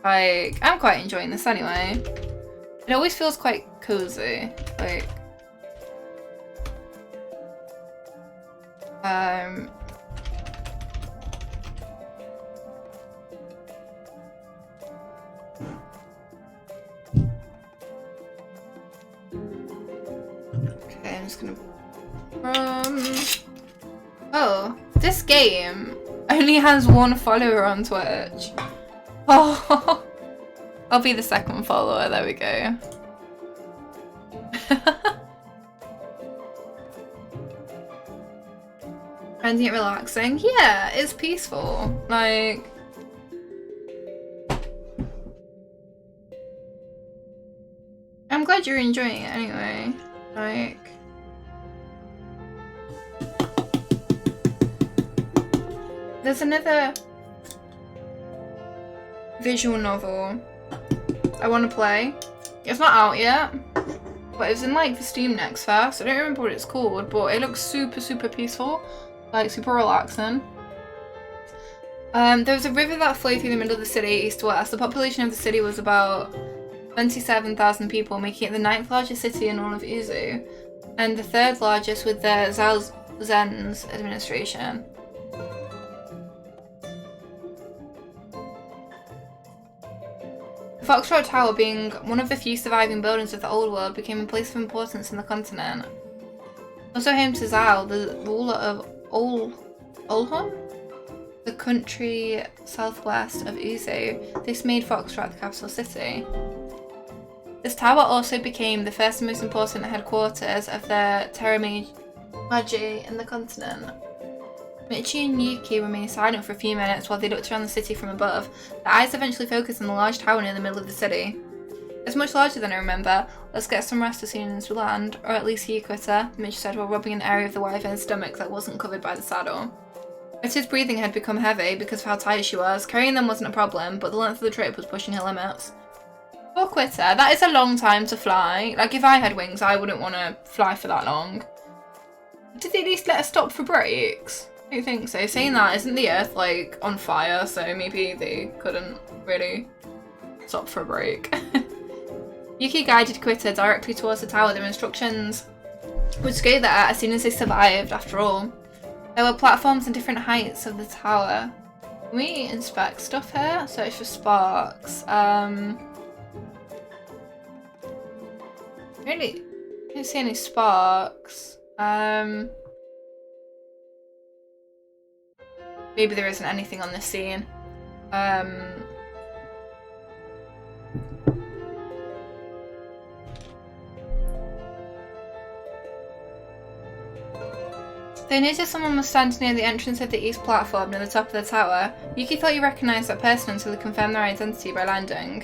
Like, I'm quite enjoying this anyway. It always feels quite cozy. Like, okay, I'm just gonna oh, this game only has one follower on Twitch. Oh, I'll be the second follower, there we go. Finding it relaxing? Yeah, it's peaceful. Like... I'm glad you're enjoying it anyway. Like... There's another visual novel I want to play. It's not out yet, but it's in like the Steam Next Fest. I don't remember what it's called, but it looks super, super peaceful, like super relaxing. There was a river that flowed through the middle of the city, east to west. The population of the city was about 27,000 people, making it the 9th largest city in all of Izu, and the 3rd largest with the Zhao-Zen's administration. The Foxtrot Tower, being one of the few surviving buildings of the Old World, became a place of importance in the continent. Also home to Zhao, the ruler of Olham, the country southwest of Izu. This made Foxtrot the capital city. This tower also became the first and most important headquarters of the Terra Magi in the continent. Michi and Yuki remained silent for a few minutes while they looked around the city from above. Their eyes eventually focused on the large tower near the middle of the city. It's much larger than I remember. Let's get some rest as soon as we land, or at least here, Quitter, Mitch said while rubbing an area of the wyvern's stomach that wasn't covered by the saddle. Mitch's breathing had become heavy because of how tired she was. Carrying them wasn't a problem, but the length of the trip was pushing her limits. Poor Quitter, that is a long time to fly. Like, if I had wings, I wouldn't want to fly for that long. Did they at least let us stop for breaks? I don't think so. Saying that, isn't the earth, like, on fire, so maybe they couldn't really stop for a break. Yuki guided Quitter directly towards the tower. Their instructions would go there as soon as they survived, after all. There were platforms in different heights of the tower. Can we inspect stuff here? Search for sparks. Really? I don't see any sparks. Maybe there isn't anything on this scene. They noticed someone was standing near the entrance of the east platform near the top of the tower. Yuki thought he recognised that person until they confirmed their identity by landing.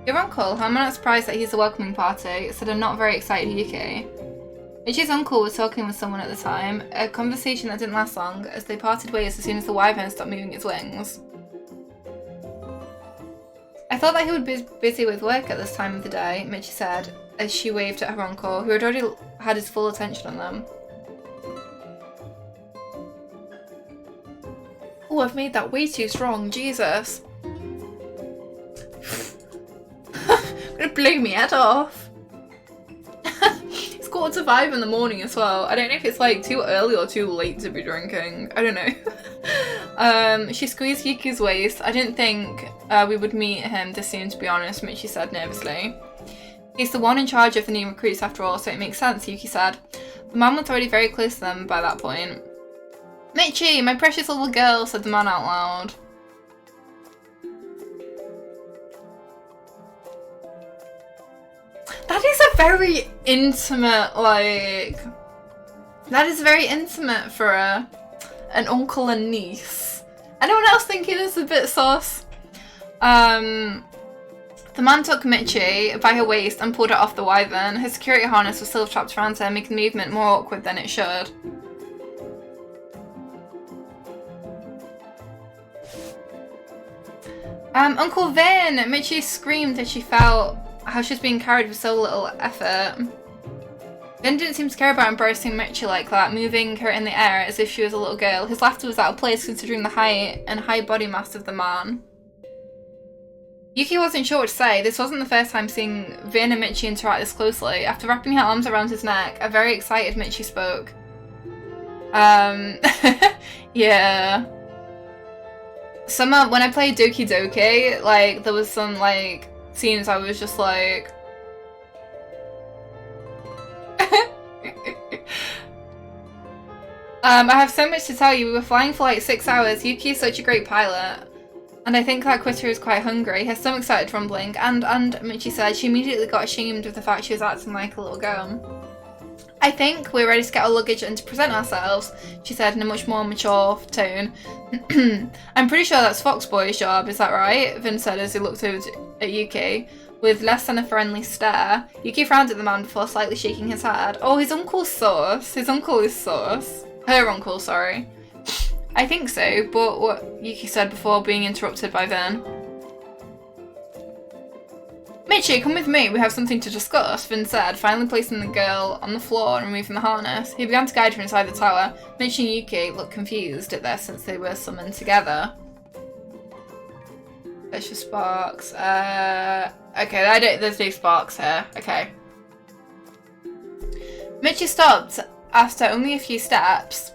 Your uncle, I'm not surprised that he's the welcoming party, said a not very excited Yuki. Michi's uncle was talking with someone at the time, a conversation that didn't last long, as they parted ways as soon as the wyvern stopped moving its wings. I thought that he would be busy with work at this time of the day, Michi said, as she waved at her uncle, who had already had his full attention on them. Oh, I've made that way too strong, Jesus. Gonna blow me head off. It's 4:45 in the morning as well. I don't know if it's like too early or too late to be drinking. I don't know. She squeezed Yuki's waist. I didn't think we would meet him this soon, to be honest, Michi said nervously. He's the one in charge of the new recruits after all, so it makes sense, Yuki said. The man was already very close to them by that point. Michi, my precious little girl, said the man out loud. That is a very intimate, like... That is very intimate for an uncle and niece. Anyone else thinking this is a bit sus? The man took Michi by her waist and pulled her off the wyvern. Her security harness was still trapped around her, making the movement more awkward than it should. Uncle Vin! Michi screamed as she felt how she was being carried with so little effort. Vin didn't seem to care about embracing Michi like that, moving her in the air as if she was a little girl. His laughter was out of place considering the height and high body mass of the man. Yuki wasn't sure what to say. This wasn't the first time seeing Vin and Michi interact this closely. After wrapping her arms around his neck, a very excited Michi spoke. Yeah. When I played Doki Doki, like, there was some, like, scenes I was just like... I have so much to tell you. We were flying for like 6 hours. Yuki is such a great pilot. And I think that quitter is quite hungry. Her stomach started rumbling, and Michi said she immediately got ashamed of the fact she was acting like a little girl. I think we're ready to get our luggage and to present ourselves, she said in a much more mature tone. I'm pretty sure that's Foxboy's job, is that right? Vin said as he looked over at Yuki. With less than a friendly stare, Yuki frowned at the man before slightly shaking his head. Oh, his uncle's sauce. His uncle is sauce. Her uncle, sorry. I think so, but what Yuki said before being interrupted by Vin. Michi, come with me, we have something to discuss, Vin said, finally placing the girl on the floor and removing the harness. He began to guide her inside the tower. Michi and Yuki looked confused at this since they were summoned together. There's your sparks. Okay, there's no sparks here. Okay. Michi stopped after only a few steps.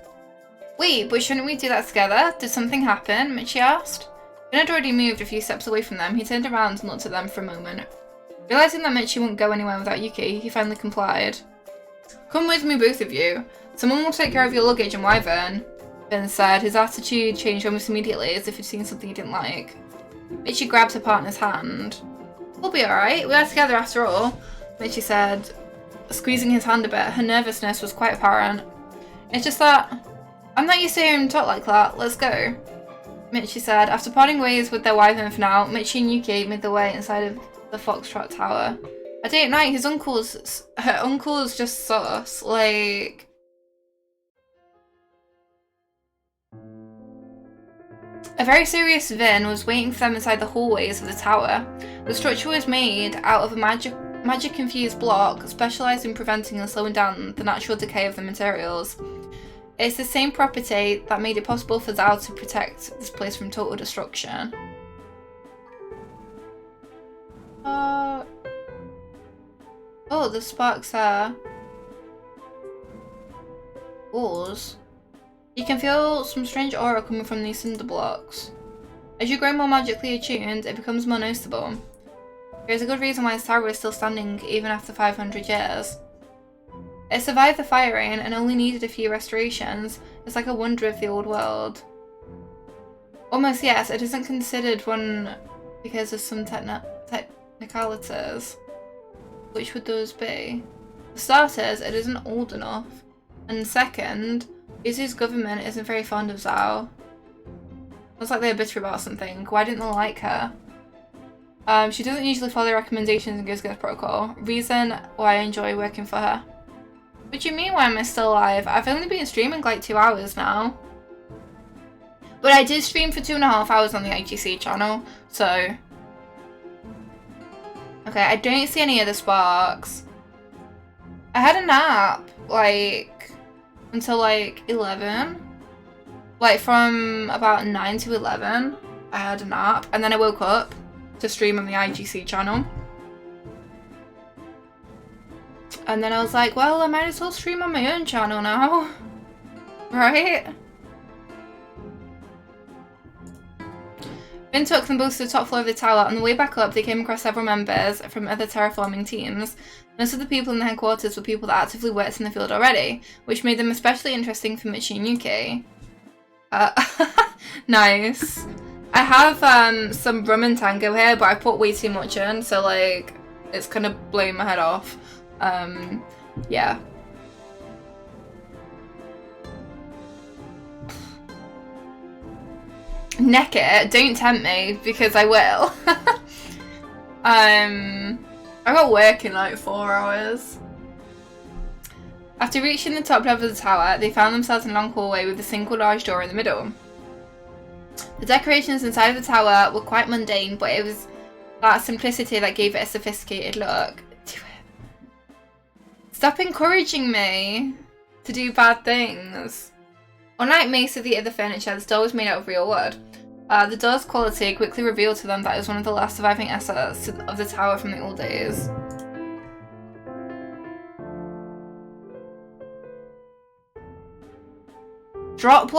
Wait, but shouldn't we do that together? Did something happen? Michi asked. Vin had already moved a few steps away from them. He turned around and looked at them for a moment. Realising that Michi wouldn't go anywhere without Yuki, he finally complied. Come with me, both of you. Someone will take care of your luggage and Wyvern, Vin said. His attitude changed almost immediately, as if he'd seen something he didn't like. Michi grabbed her partner's hand. We'll be alright, we are together after all, Michi said, squeezing his hand a bit. Her nervousness was quite apparent. It's just that I'm not used to hearing him talk like that. Let's go, Michi said. After parting ways with their Wyvern for now, Michi and Yuki made their way inside of the Foxtrot Tower. A day at night, her uncle's just sus, like... A very serious Vin was waiting for them inside the hallways of the tower. The structure was made out of a magic-infused block, specialised in preventing and slowing down the natural decay of the materials. It's the same property that made it possible for Zao to protect this place from total destruction. Oh, the sparks are walls. You can feel some strange aura coming from these cinder blocks. As you grow more magically attuned, it becomes more noticeable. There is a good reason why this tower is still standing even after 500 years. It survived the fire rain and only needed a few restorations. It's like a wonder of the old world. Almost yes, it isn't considered one because of some technicalities. Which would those be? For starters, it isn't old enough. And second, Izu's government isn't very fond of Zao. Looks like they're bitter about something. Why didn't they like her? She doesn't usually follow recommendations and goes against protocol. Reason why I enjoy working for her. What do you mean, why am I still alive? I've only been streaming like 2 hours now. But I did stream for 2.5 hours on the IGC channel, so... Okay, I don't see any of the sparks. I had a nap, like, until like 11. Like from about 9 to 11, I had a nap. And then I woke up to stream on the IGC channel. And then I was like, well, I might as well stream on my own channel now. Right? Vin took them both to the top floor of the tower. On the way back up, they came across several members from other terraforming teams. Most of the people in the headquarters were people that actively worked in the field already, which made them especially interesting for Michi and Yuki. Nice. I have some rum and tango here, but I put way too much in, so like, it's kind of blowing my head off. Yeah. Neck it, don't tempt me, because I will. I got work in like 4 hours. After reaching the top level of the tower, they found themselves in a long hallway with a single large door in the middle. The decorations inside of the tower were quite mundane, but it was that simplicity that gave it a sophisticated look. Do it. Stop encouraging me to do bad things. Unlike most of the other furniture, this door was made out of real wood. The door's quality quickly revealed to them that it was one of the last surviving assets of the tower from the old days. Drop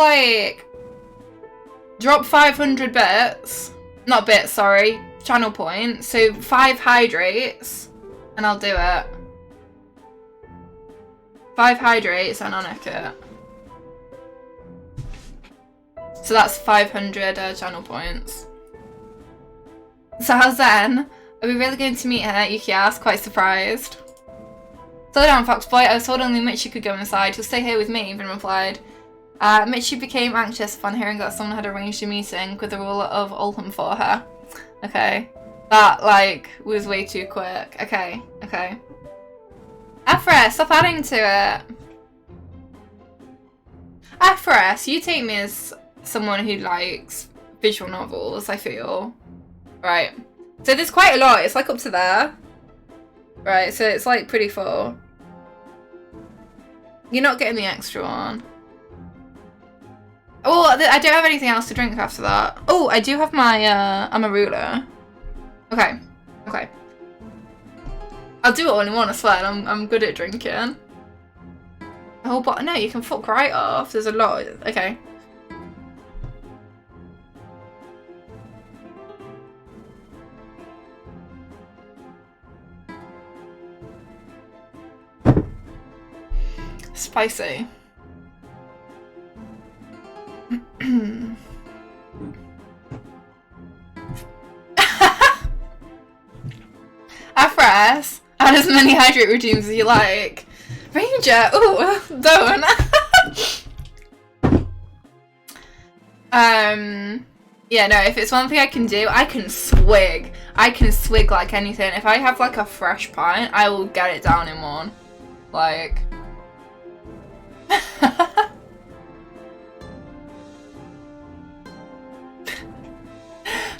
500 bits. Not bits, sorry. Channel points. So 5 hydrates. And I'll do it. 5 hydrates and I'll nick it. So that's 500 channel points. So how's then? Are we really going to meet her? Yuki asked, quite surprised. Slow down, Foxboy. I was told only Mitchie could go inside. She'll stay here with me, Even replied. Mitchie became anxious upon hearing that someone had arranged a meeting with the ruler of Oldham for her. Okay. That, like, was way too quick. Okay, okay. Aphra, stop adding to it. Aphra, you take me as someone who likes visual novels, I feel. Right. So there's quite a lot. It's like up to there. Right, so it's like pretty full. You're not getting the extra one. Oh, I don't have anything else to drink after that. Oh, I do have my Amarula. Okay, okay. I'll do it all in one, I swear. I'm good at drinking. Oh, but no, you can fuck right off. There's a lot. Okay. Spicy. Afras, add as many hydrate routines as you like. Ranger, ooh, don't. Yeah, no, if it's one thing I can do, I can swig. I can swig like anything. If I have like a fresh pint, I will get it down in one. Like.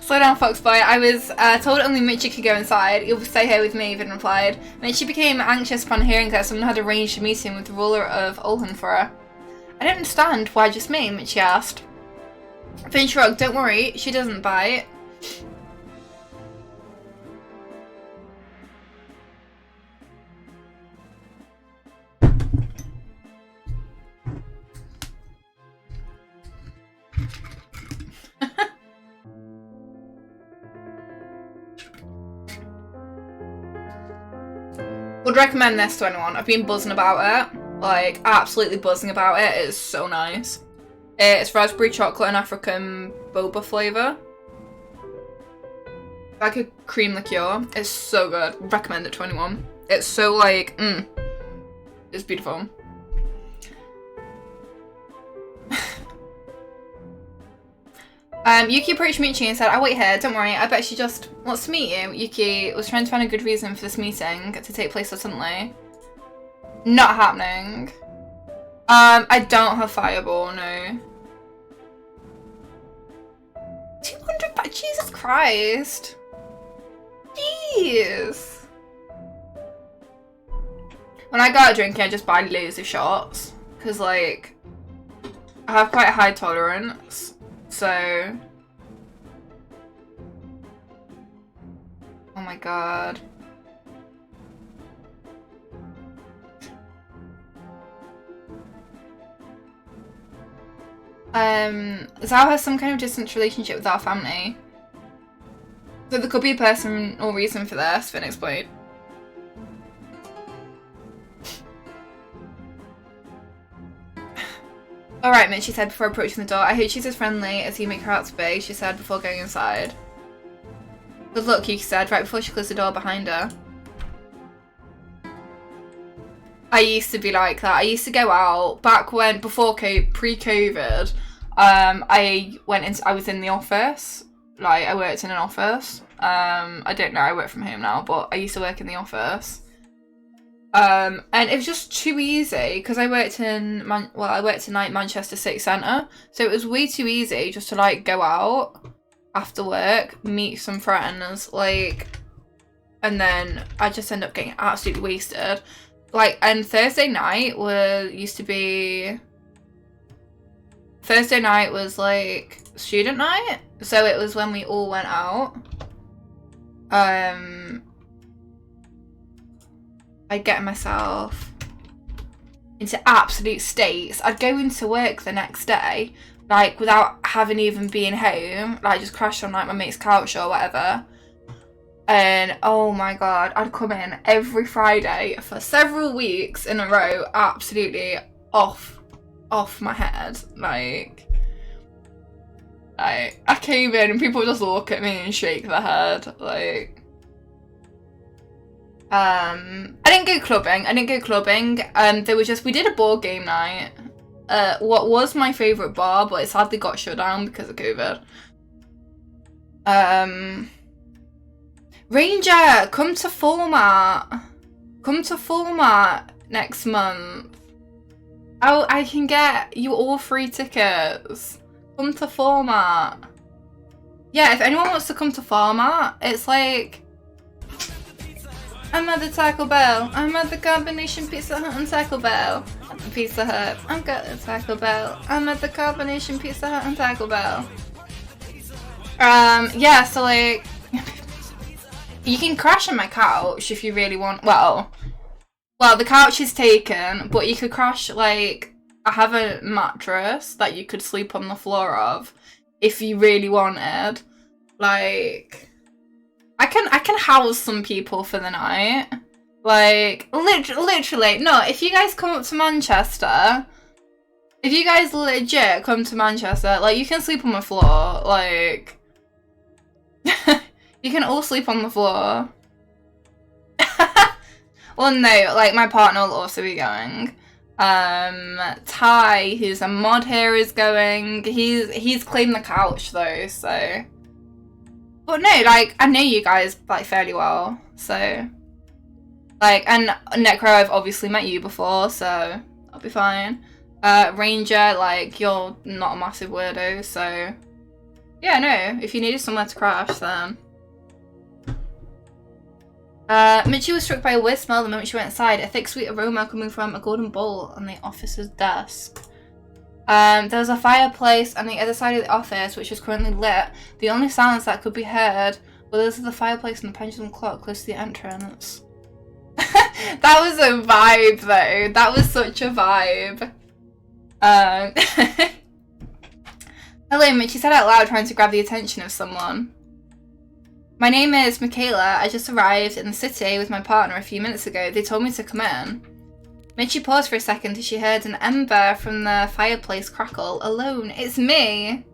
Slow down, Foxboy. I was told only Mitchie could go inside. You'll stay here with me, Even replied. Mitchie became anxious upon hearing that someone had arranged a meeting with the ruler of Oldham for her. I don't understand. Why just me? Mitchie asked. Finn shrugged. Don't worry, she doesn't bite. Would recommend this to anyone. I've been buzzing about it. Like, absolutely buzzing about it. It is so nice. It's raspberry chocolate and African boba flavour. Like a cream liqueur. It's so good. Recommend it to anyone. It's so like, it's beautiful. Yuki approached Michi and said, I'll wait here, don't worry, I bet she just wants to meet you. Yuki was trying to find a good reason for this meeting to take place suddenly. Not happening. I don't have Fireball, no. 200 baht, Jesus Christ. Jeez. When I go out drinking, I just buy loads of shots. Because, like, I have quite a high tolerance. So, oh my god. Zhao has some kind of distant relationship with our family. So there could be a personal reason for this, Finn explained. Alright, Mitch, she said before approaching the door. I hope she's as friendly as you make her out to be, she said before going inside. Good luck, Yuki said, right before she closed the door behind her. I used to be like that. I used to go out back when, before pre-COVID, I was in the office. Like, I worked in an office. I don't know, I work from home now, but I used to work in the office. And it was just too easy because I worked in night Manchester City Centre, so it was way too easy just to like go out after work, meet some friends, like, and then I just end up getting absolutely wasted. Like, and Thursday night was like student night, so it was when we all went out. I'd get myself into absolute states. I'd go into work the next day, like, without having even been home. Like, just crash on, like, my mate's couch or whatever. And, oh my god, I'd come in every Friday for several weeks in a row, absolutely off my head. Like, I came in and people just look at me and shake their head, like... I didn't go clubbing. We did a board game night. What was my favourite bar, but it sadly got shut down because of COVID. Ranger, come to format. Come to format next month. Oh, I can get you all free tickets. Come to format. Yeah, if anyone wants to come to format, it's like... I'm at the Taco Bell. I'm at the combination Pizza Hut and Taco Bell. At the Pizza Hut. I'm at the Taco Bell. I'm at the combination Pizza Hut and Taco Bell. Yeah, so like... you can crash on my couch if you really want... Well, the couch is taken, but you could crash, like... I have a mattress that you could sleep on the floor of if you really wanted. Like... I can house some people for the night. Like, literally. No, if you guys come up to Manchester... If you guys legit come to Manchester, like, you can sleep on the floor. Like... you can all sleep on the floor. Well, no, like, my partner will also be going. Ty, who's a mod here, is going. He's claimed the couch, though, so... But no, like, I know you guys, like, fairly well, so... Like, and Necro, I've obviously met you before, so I'll be fine. Ranger, like, you're not a massive weirdo, so... Yeah, no, if you needed somewhere to crash, then... Mitchie was struck by a weird smell the moment she went inside, a thick sweet aroma coming from a golden bowl on the officer's desk. There was a fireplace on the other side of the office, which was currently lit. The only sounds that could be heard were those of the fireplace and the pendulum clock close to the entrance. That was a vibe, though. That was such a vibe. Hello, Mitchie said out loud, trying to grab the attention of someone. My name is Michaela. I just arrived in the city with my partner a few minutes ago. They told me to come in. Mitchie paused for a second as she heard an ember from the fireplace crackle. Alone. It's me.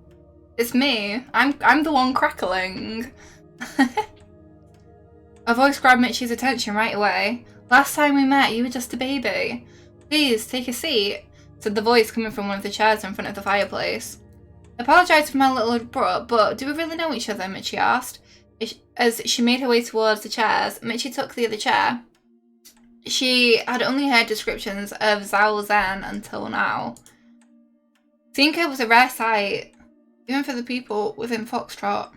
It's me. I'm the one crackling. A voice grabbed Mitchie's attention right away. Last time we met, you were just a baby. Please, take a seat, said the voice coming from one of the chairs in front of the fireplace. I apologised for my little abrupt, but do we really know each other? Mitchie asked. As she made her way towards the chairs, Mitchie took the other chair. She had only heard descriptions of Zhao Zhen until now. Seeing her was a rare sight, even for the people within Foxtrot.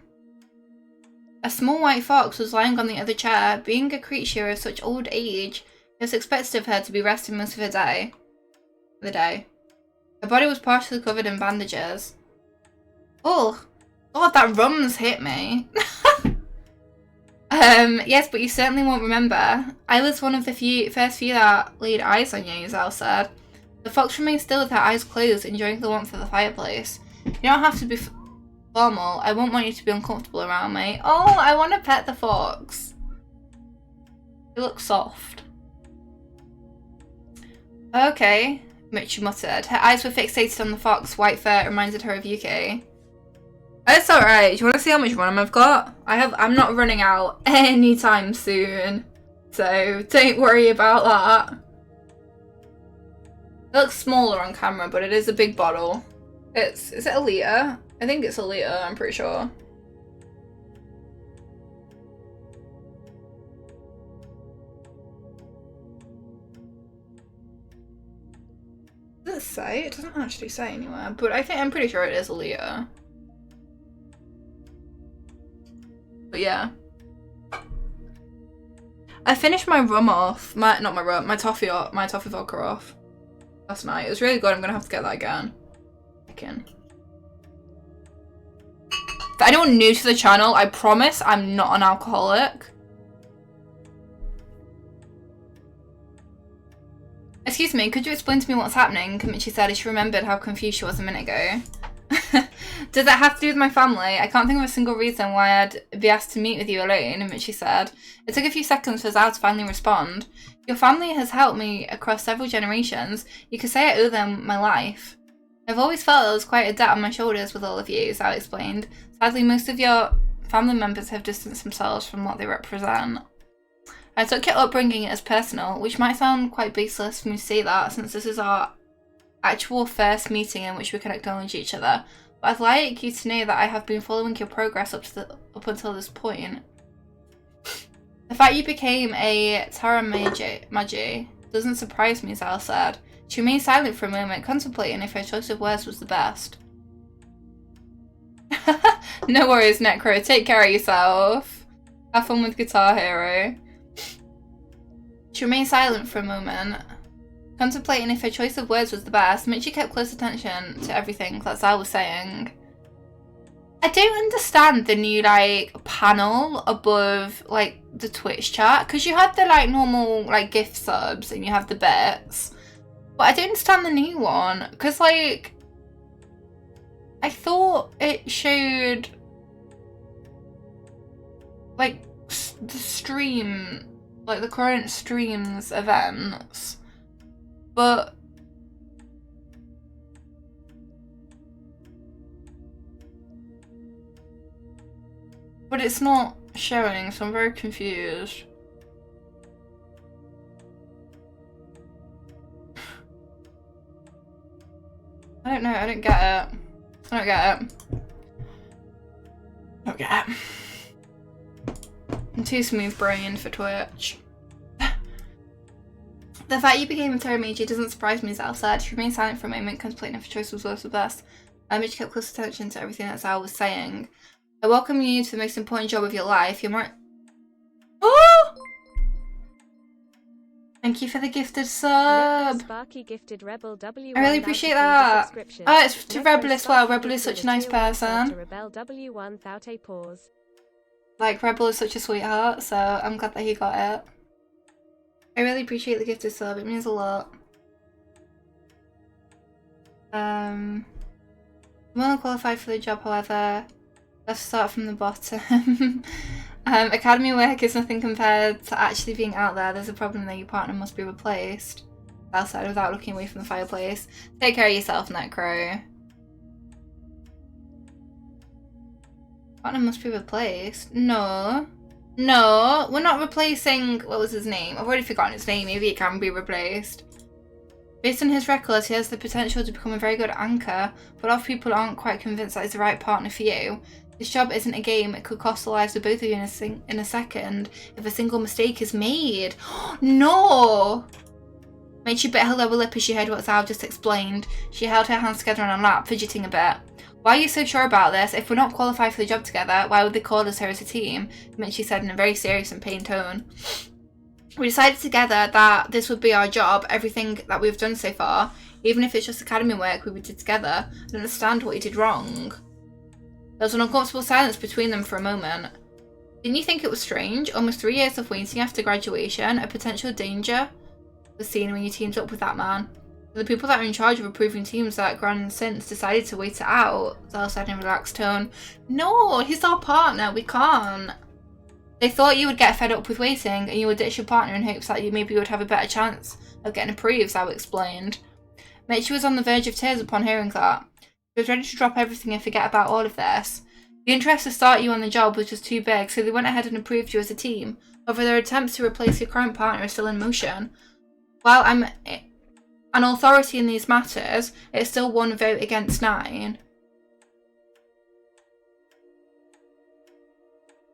A small white fox was lying on the other chair. Being a creature of such old age, it was expected of her to be resting most of her day. Her body was partially covered in bandages. Oh, God, that rum's hit me. Yes, but you certainly won't remember. I was one of the first few that laid eyes on you, Zhao said. The fox remained still with her eyes closed, enjoying the warmth of the fireplace. You don't have to be formal. I won't want you to be uncomfortable around me. Oh, I want to pet the fox. It looks soft. Okay, Mitchie muttered. Her eyes were fixated on the fox. White fur reminded her of Yuki. It's alright. Do you want to see how much room I've got? I'm not running out anytime soon. So don't worry about that. It looks smaller on camera, but it is a big bottle. Is it a litre? I think it's a litre, I'm pretty sure. Does it say? It doesn't actually say anywhere, but I'm pretty sure it is a litre. But yeah. I finished my rum off. My toffee vodka off last night. It was really good. I'm gonna have to get that again. For anyone new to the channel, I promise I'm not an alcoholic. Excuse me, could you explain to me what's happening? Mitchie said as she remembered how confused she was a minute ago. Does that have to do with my family? I can't think of a single reason why I'd be asked to meet with you alone, Mitchie said. It took a few seconds for Zhao to finally respond. Your family has helped me across several generations. You could say I owe them my life. I've always felt there was quite a debt on my shoulders with all of you, Sal explained. Sadly, most of your family members have distanced themselves from what they represent. I took your upbringing as personal, which might sound quite baseless for me to say that, since this is our actual first meeting in which we can acknowledge each other. But I'd like you to know that I have been following your progress up until this point. The fact you became a Terra Magi doesn't surprise me, Sal said. She remained silent for a moment, contemplating if her choice of words was the best. No worries, Necro. Take care of yourself. Have fun with Guitar Hero. She remained silent for a moment, contemplating if her choice of words was the best. Mitchie kept close attention to everything that Sal was saying. I don't understand the new, like, panel above, like, the Twitch chat. Because you have the, like, normal, like, gift subs and you have the bits. But I don't understand the new one. Because, like, I thought it showed, like, the stream, like, the current stream's events. But it's not showing, so I'm very confused. I don't know, I don't get it. I don't get it. I don't get it. I'm too smooth-brained for Twitch. The fact you became a Terra Magi doesn't surprise me, Zal said. She remained silent for a moment, contemplating if her choice was worse or best. Mitch kept close attention to everything that Zal was saying. I welcome you to the most important job of your life. You're more... Oh! Thank you for the gifted sub. Sparky gifted Rebel W1 I really appreciate that. Oh, it's to Necro Rebel as well. Sparky Rebel is gifted such a nice tier 1 sub person. to Rebel W1 without a pause. Like, Rebel is such a sweetheart, so I'm glad that he got it. I really appreciate the gifted sub. It means a lot. I'm only qualified for the job, however. Let's start from the bottom. Academy work is nothing compared to actually being out there. There's a problem that your partner must be replaced. Outside without looking away from the fireplace. Take care of yourself, Necro. Partner must be replaced? No. No, we're not replacing... What was his name? I've already forgotten his name. Maybe it can be replaced. Based on his records, he has the potential to become a very good anchor, but a lot of people aren't quite convinced that he's the right partner for you. This job isn't a game. It could cost the lives of both of you in a second if a single mistake is made. No! Made she bit her lower lip as she heard what Zal just explained. She held her hands together on her lap, fidgeting a bit. Why are you so sure about this? If we're not qualified for the job together, why would they call us here as a team? Mitchie said in a very serious and pained tone. We decided together that this would be our job, everything that we've done so far. Even if it's just academy work we did together, I understand what you did wrong. There was an uncomfortable silence between them for a moment. Didn't you think it was strange? Almost 3 years of waiting after graduation, a potential danger was seen when you teamed up with that man. The people that are in charge of approving teams that Grand since decided to wait it out, Zal said in a relaxed tone. No, he's our partner, we can't. They thought you would get fed up with waiting and you would ditch your partner in hopes that you maybe would have a better chance of getting approved, Zal explained. Mitchie was on the verge of tears upon hearing that. She was ready to drop everything and forget about all of this. The interest to start you on the job was just too big, so they went ahead and approved you as a team. However, their attempts to replace your current partner are still in motion. While I'm an authority in these matters, it's still 1 vote against 9.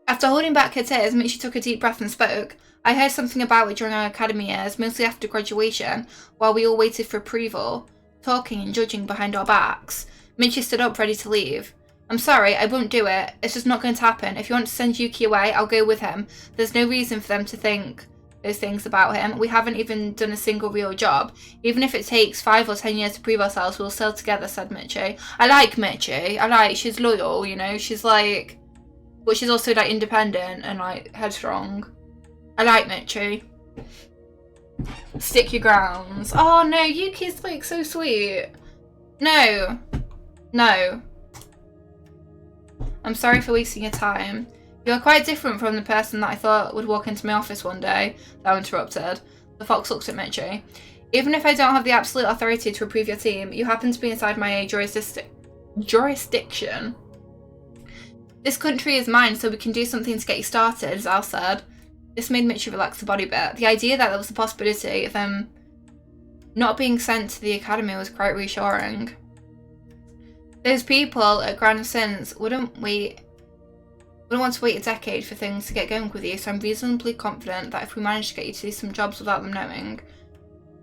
After holding back her tears, Mitchie took a deep breath and spoke. I heard something about it during our academy years, mostly after graduation, while we all waited for approval, talking and judging behind our backs. Mitchie stood up, ready to leave. I'm sorry, I won't do it. It's just not going to happen. If you want to send Yuki away, I'll go with him. There's no reason for them to think those things about him. We haven't even done a single real job. Even if it takes 5 or 10 years to prove ourselves, we'll sail together, said Mitchie. I like Mitchie. She's loyal, you know, she's like, but she's also like independent and like headstrong. I like Mitchie. Stick your grounds. Oh no, Yuki's like so sweet. No. No. I'm sorry for wasting your time. You're quite different from the person that I thought would walk into my office one day. Thou interrupted. The fox looked at Mitchie. Even if I don't have the absolute authority to approve your team, you happen to be inside my jurisdiction. This country is mine, so we can do something to get you started, Zal said. This made Mitchie relax the body bit. The idea that there was a possibility of them not being sent to the academy was quite reassuring. Those people at Grand Sins wouldn't want to wait a decade for things to get going with you, so I'm reasonably confident that if we manage to get you to do some jobs without them knowing,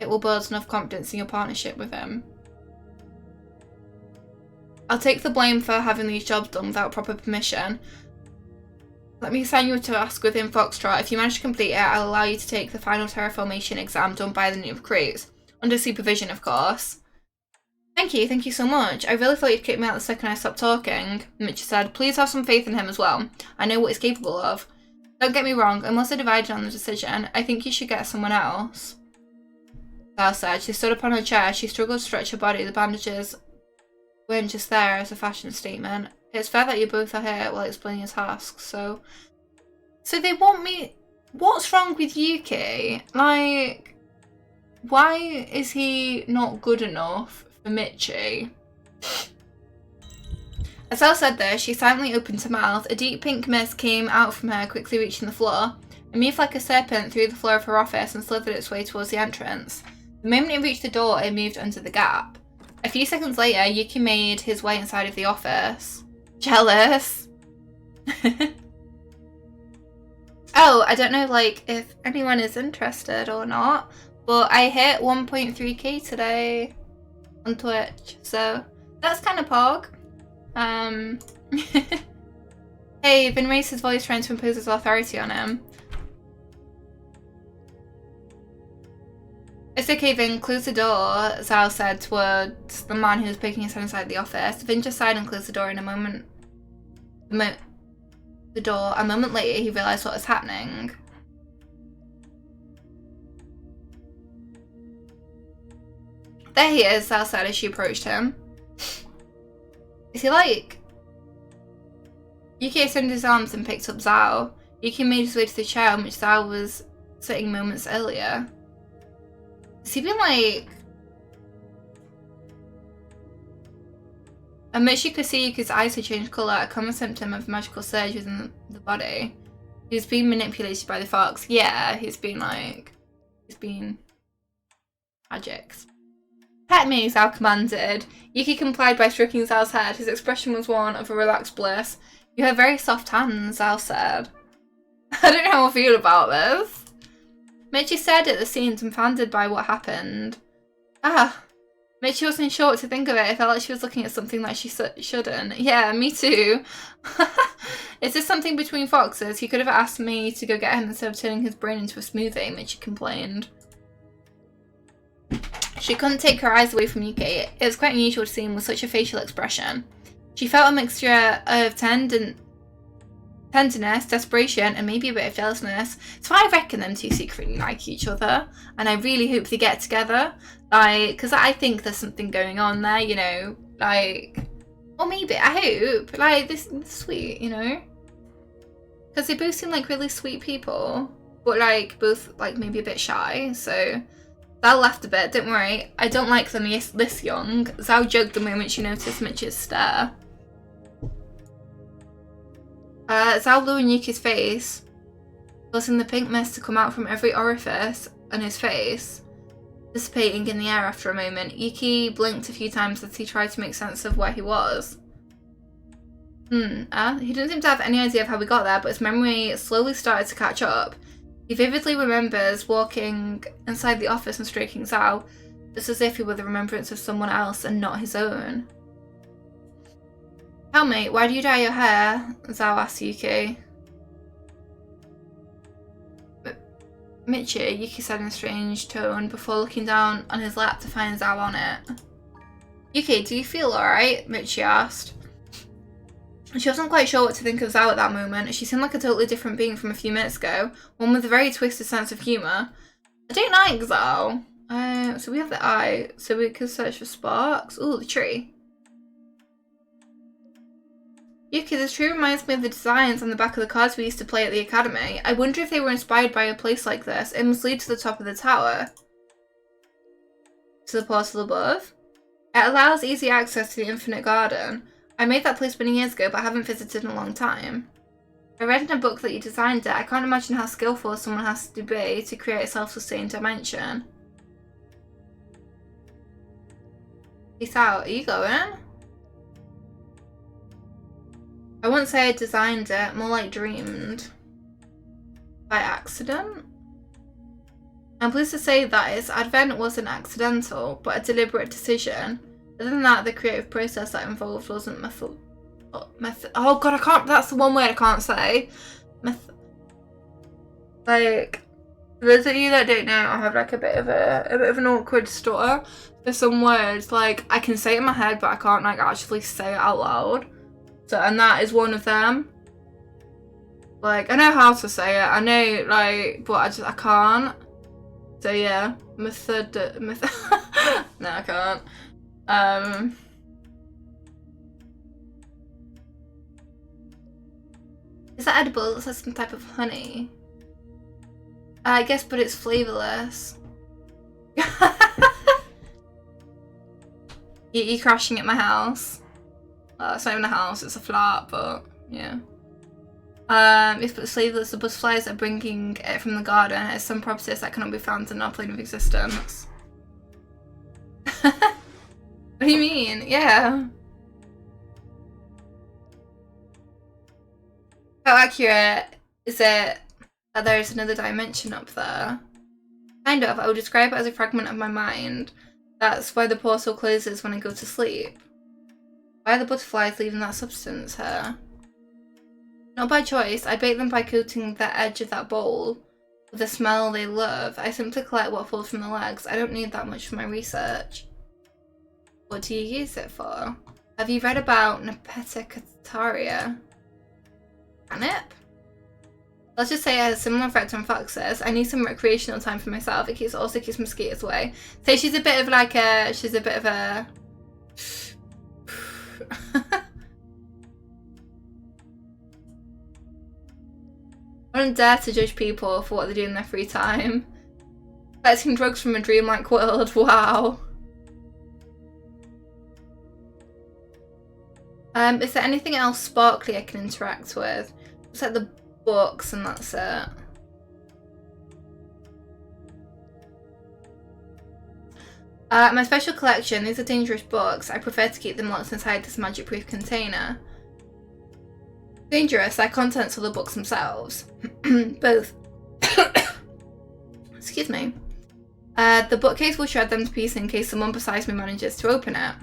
it will build enough confidence in your partnership with him. I'll take the blame for having these jobs done without proper permission. Let me assign you a task within Foxtrot. If you manage to complete it, I'll allow you to take the final terraformation exam done by the new recruits. Under supervision, of course. Thank you so much. I really thought you'd kick me out the second I stopped talking, Mitch said. Please have some faith in him as well. I know what he's capable of. Don't get me wrong, I'm also divided on the decision. I think you should get someone else. Val said. She stood up on her chair. She struggled to stretch her body. The bandages weren't just there as a fashion statement. It's fair that you both are here while explaining your tasks, so they want me... What's wrong with Yuki? Like, why is he not good enough for Michi? As Elle said this, she silently opened her mouth. A deep pink mist came out from her, quickly reaching the floor. It moved like a serpent through the floor of her office and slithered its way towards the entrance. The moment it reached the door, it moved under the gap. A few seconds later, Yuki made his way inside of the office. Jealous. Oh, I don't know, like, if anyone is interested or not, but I hit 1.3k today on Twitch, so that's kind of pog. Hey, Vin raised his voice trying to impose his authority on him. It's okay, Vin, close the door, Zhao said towards the man who was poking his head inside the office. Vin just sighed and closed the door in a moment. A moment later, he realised what was happening. There he is, Zhao said as she approached him. Is he like... Yuki extended his arms and picked up Zhao. Yuki made his way to the chair on which Zhao was sitting moments earlier. Has he been like... And Michi could see Yuki's eyes had changed colour, a common symptom of magical surge within the body. He was being manipulated by the fox. Yeah, he's been magic. Pet me, Zhao commanded. Yuki complied by stroking Zhao's head. His expression was one of a relaxed bliss. You have very soft hands, Zhao said. I don't know how I feel about this. Michi stared at the scene, dumbfounded by what happened. Michi wasn't sure what to think of it. It felt like she was looking at something that she shouldn't. Yeah, me too. Is this something between foxes? He could have asked me to go get him instead of turning his brain into a smoothie, Michi complained. She couldn't take her eyes away from Yuki. It was quite unusual to see him with such a facial expression. She felt a mixture of tenderness, desperation, and maybe a bit of jealousness. So I reckon them two secretly like each other, and I really hope they get together. Like, because I think there's something going on there, you know, like, or maybe, I hope, like, this is sweet, you know, because they both seem like really sweet people, but like, both, like, maybe a bit shy, so Zhao laughed a bit. Don't worry, I don't like them this young. Zhao joked the moment she noticed Mitch's stare. Zhao blew in Yuki's face, causing the pink mist to come out from every orifice on his face, dissipating in the air after a moment. Yuki blinked a few times as he tried to make sense of where he was. He didn't seem to have any idea of how we got there, but his memory slowly started to catch up. He vividly remembers walking inside the office and stroking Zhao, just as if he were the remembrance of someone else and not his own. Tell me, why do you dye your hair? Zhao asked Yuki. Michi, Yuki said in a strange tone before looking down on his lap to find Zhao on it. Yuki, do you feel alright? Michi asked. She wasn't quite sure what to think of Zhao at that moment. She seemed like a totally different being from a few minutes ago, one with a very twisted sense of humour. I don't like Zhao. So we have the eye, so we could search for sparks. Ooh, the tree. Yuki, this tree reminds me of the designs on the back of the cards we used to play at the academy. I wonder if they were inspired by a place like this. It must lead to the top of the tower. to the portal above. It allows easy access to the infinite garden. I made that place many years ago, but I haven't visited in a long time. I read in a book that you designed it. I can't imagine how skillful someone has to be to create a self-sustained dimension. Peace out. Are you going? I wouldn't say I designed it, more like dreamed. By accident? I'm pleased to say that its advent wasn't accidental, but a deliberate decision. Other than that, the creative process that involved wasn't oh god, I can't, that's the one word I can't say. Like, for those of you that don't know, I have like a bit of an awkward stutter. There's some words, like, I can say it in my head, but I can't like actually say it out loud. So, and that is one of them. Like, I know how to say it, I know, like, but I can't. So yeah, no, I can't. Is that edible? It's like some type of honey. I guess, but it's flavorless. You're crashing at my house. It's not even a house, it's a flat, but yeah. If it's flavorless, the butterflies are bringing it from the garden. It's some properties that cannot be found in our plane of existence. What do you mean? Yeah. How accurate is it that there is another dimension up there? Kind of. I would describe it as a fragment of my mind. That's why the portal closes when I go to sleep. Why are the butterflies leaving that substance here? Not by choice. I bake them by coating the edge of that bowl with the smell they love. I simply collect what falls from the legs. I don't need that much for my research. What do you use it for? Have you read about Nepetacataria? Canip? Let's just say it has a similar effect on foxes. I need some recreational time for myself. It also keeps mosquitoes away. So she's a bit of like a... She's a bit of a... I don't dare to judge people for what they do in their free time. Collecting drugs from a dreamlike world, wow. Is there anything else sparkly I can interact with? It's like the books and that's it. My special collection, these are dangerous books. I prefer to keep them locked inside this magic-proof container. Dangerous, their contents are the books themselves. Both. Excuse me. The bookcase will shred them to pieces in case someone besides me manages to open it.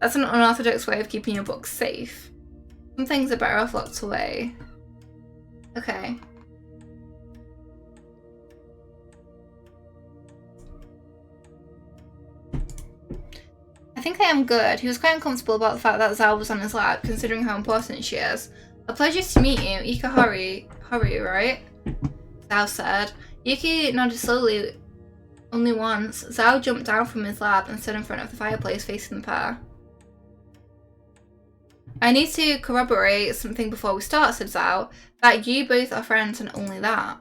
That's an unorthodox way of keeping your books safe. Some things are better off locked away. Okay. I think I am good. He was quite uncomfortable about the fact that Zao was on his lap, considering how important she is. A pleasure to meet you, Ikahori, right? Zao said. Yuki nodded slowly, only once. Zao jumped down from his lap and stood in front of the fireplace facing the pair. I need to corroborate something before we start, said Zao. That you both are friends and only that.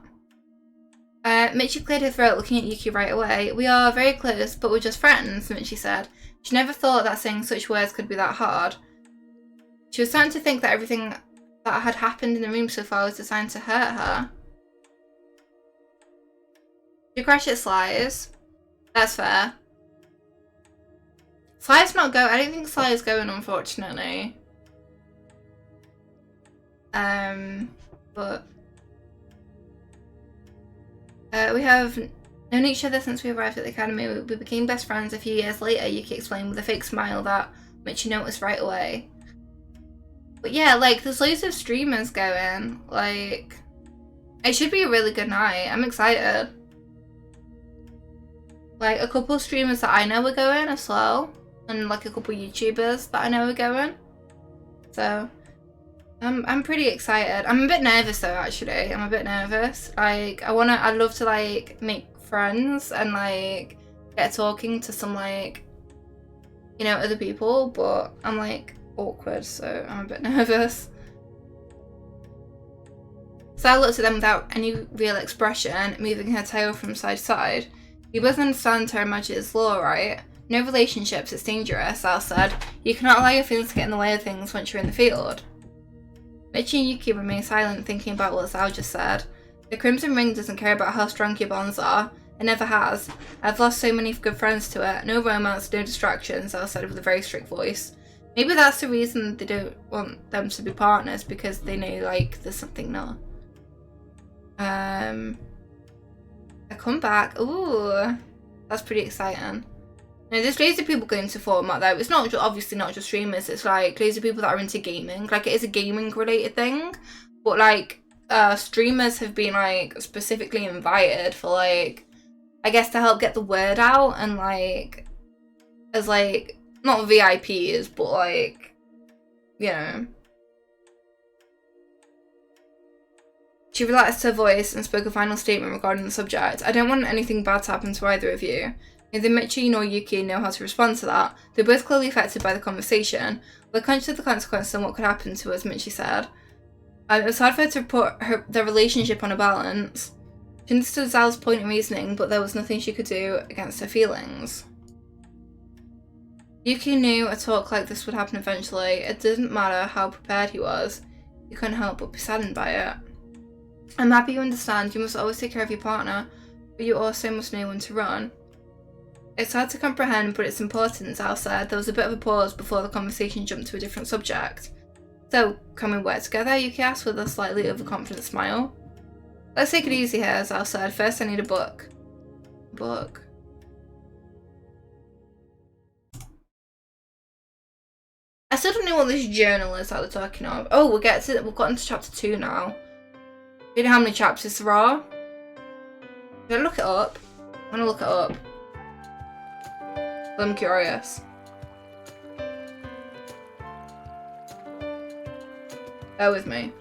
Michi cleared her throat, looking at Yuki right away. We are very close, but we're just friends, Michi said. She never thought that saying such words could be that hard. She was starting to think that everything that had happened in the room so far was designed to hurt her. You crash at Sly's. That's fair. Sly's not going. I don't think Sly is going, unfortunately. But we have known each other since we arrived at the academy. We became best friends a few years later, Yuki explained with a fake smile that Michi noticed right away. But yeah, like, there's loads of streamers going. Like, it should be a really good night. I'm excited. Like, a couple of streamers that I know are going as well. And like a couple of YouTubers that I know are going. So I'm pretty excited. I'm a bit nervous though, actually. I'm a bit nervous. Like, I'd love to like make friends and like get talking to some like, you know, other people, but I'm like awkward, so I'm a bit nervous. So I looked at them without any real expression, moving her tail from side to side. You both understand how much it is law, right? No relationships, it's dangerous, Al said. You cannot allow your feelings to get in the way of things once you're in the field. Michi and Yuki remain silent, thinking about what Al just said. The Crimson Ring doesn't care about how strong your bonds are. It never has. I've lost so many good friends to it. No romance, no distractions, Al said with a very strict voice. Maybe that's the reason they don't want them to be partners, because they know, like, there's something not. I come back. Ooh, that's pretty exciting. Now, there's loads of people going to format though. It's not obviously not just streamers. It's like loads of people that are into gaming. Like, it is a gaming related thing, but like streamers have been like specifically invited for, like, I guess to help get the word out, and like as like not VIPs, but like, you know. She relaxed her voice and spoke a final statement regarding the subject. I don't want anything bad to happen to either of you. Neither Michi nor Yuki know how to respond to that. They're both clearly affected by the conversation. We're conscious of the consequences and what could happen to us, Michi said. It was hard for her to put their relationship on a balance. She understood Zal's point in reasoning, but there was nothing she could do against her feelings. Yuki knew a talk like this would happen eventually. It didn't matter how prepared he was. He couldn't help but be saddened by it. I'm happy you understand. You must always take care of your partner, but you also must know when to run. It's hard to comprehend, but it's important, Zal said. There was a bit of a pause before the conversation jumped to a different subject. So, can we work together? Yuki asked with a slightly overconfident smile. Let's take it easy here, Zal said. First, I need a book. Book. I still don't know what this journal is that they're talking of. Oh, we've got into chapter 2 now. Do you know how many chapters there are? Should I look it up? I want to look it up. I'm curious. Bear with me.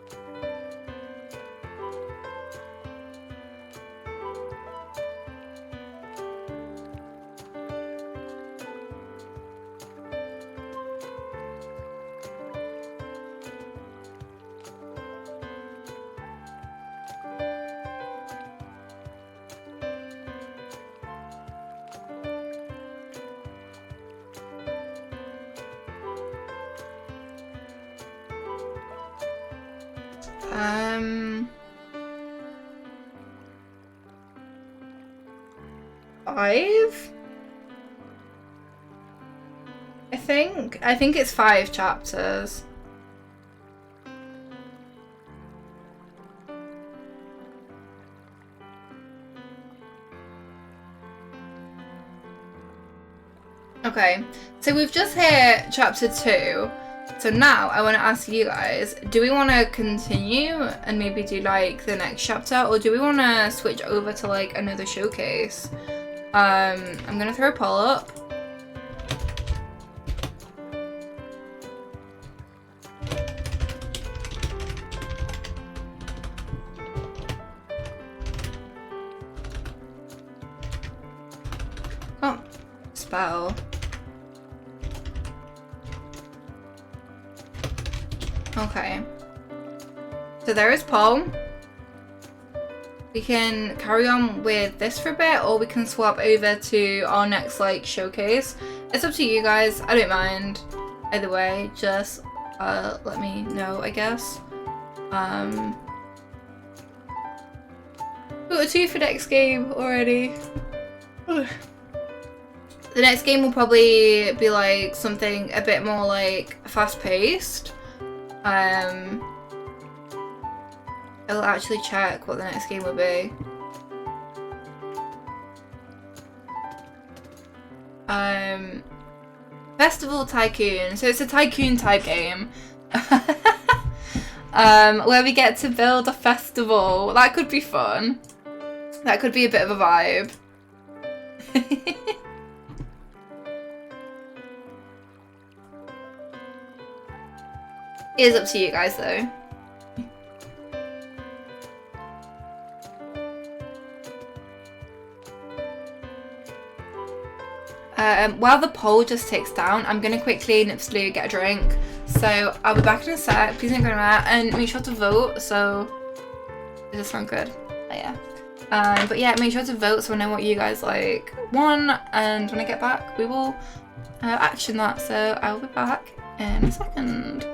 Five? I think it's 5 chapters. Okay, so we've just hit chapter 2. So now I want to ask you guys, do we want to continue and maybe do like the next chapter, or do we want to switch over to like another showcase? I'm gonna throw a poll up. Oh, spell. Okay. So there is poll. We can carry on with this for a bit, or we can swap over to our next like showcase. It's up to you guys. I don't mind. Either way, just let me know, I guess. Got a 2 for next game already. The next game will probably be like something a bit more like fast paced. I'll actually check what the next game will be. Festival Tycoon. So it's a tycoon type game. Where we get to build a festival. That could be fun. That could be a bit of a vibe. It is up to you guys though. While the poll just ticks down, I'm going to quickly nip slew get a drink. So I'll be back in a sec. Please don't go anywhere and make sure to vote. So does this sound good? Oh yeah. But yeah, make sure to vote so I know what you guys like won, and when I get back we will action that. So I'll be back in a second.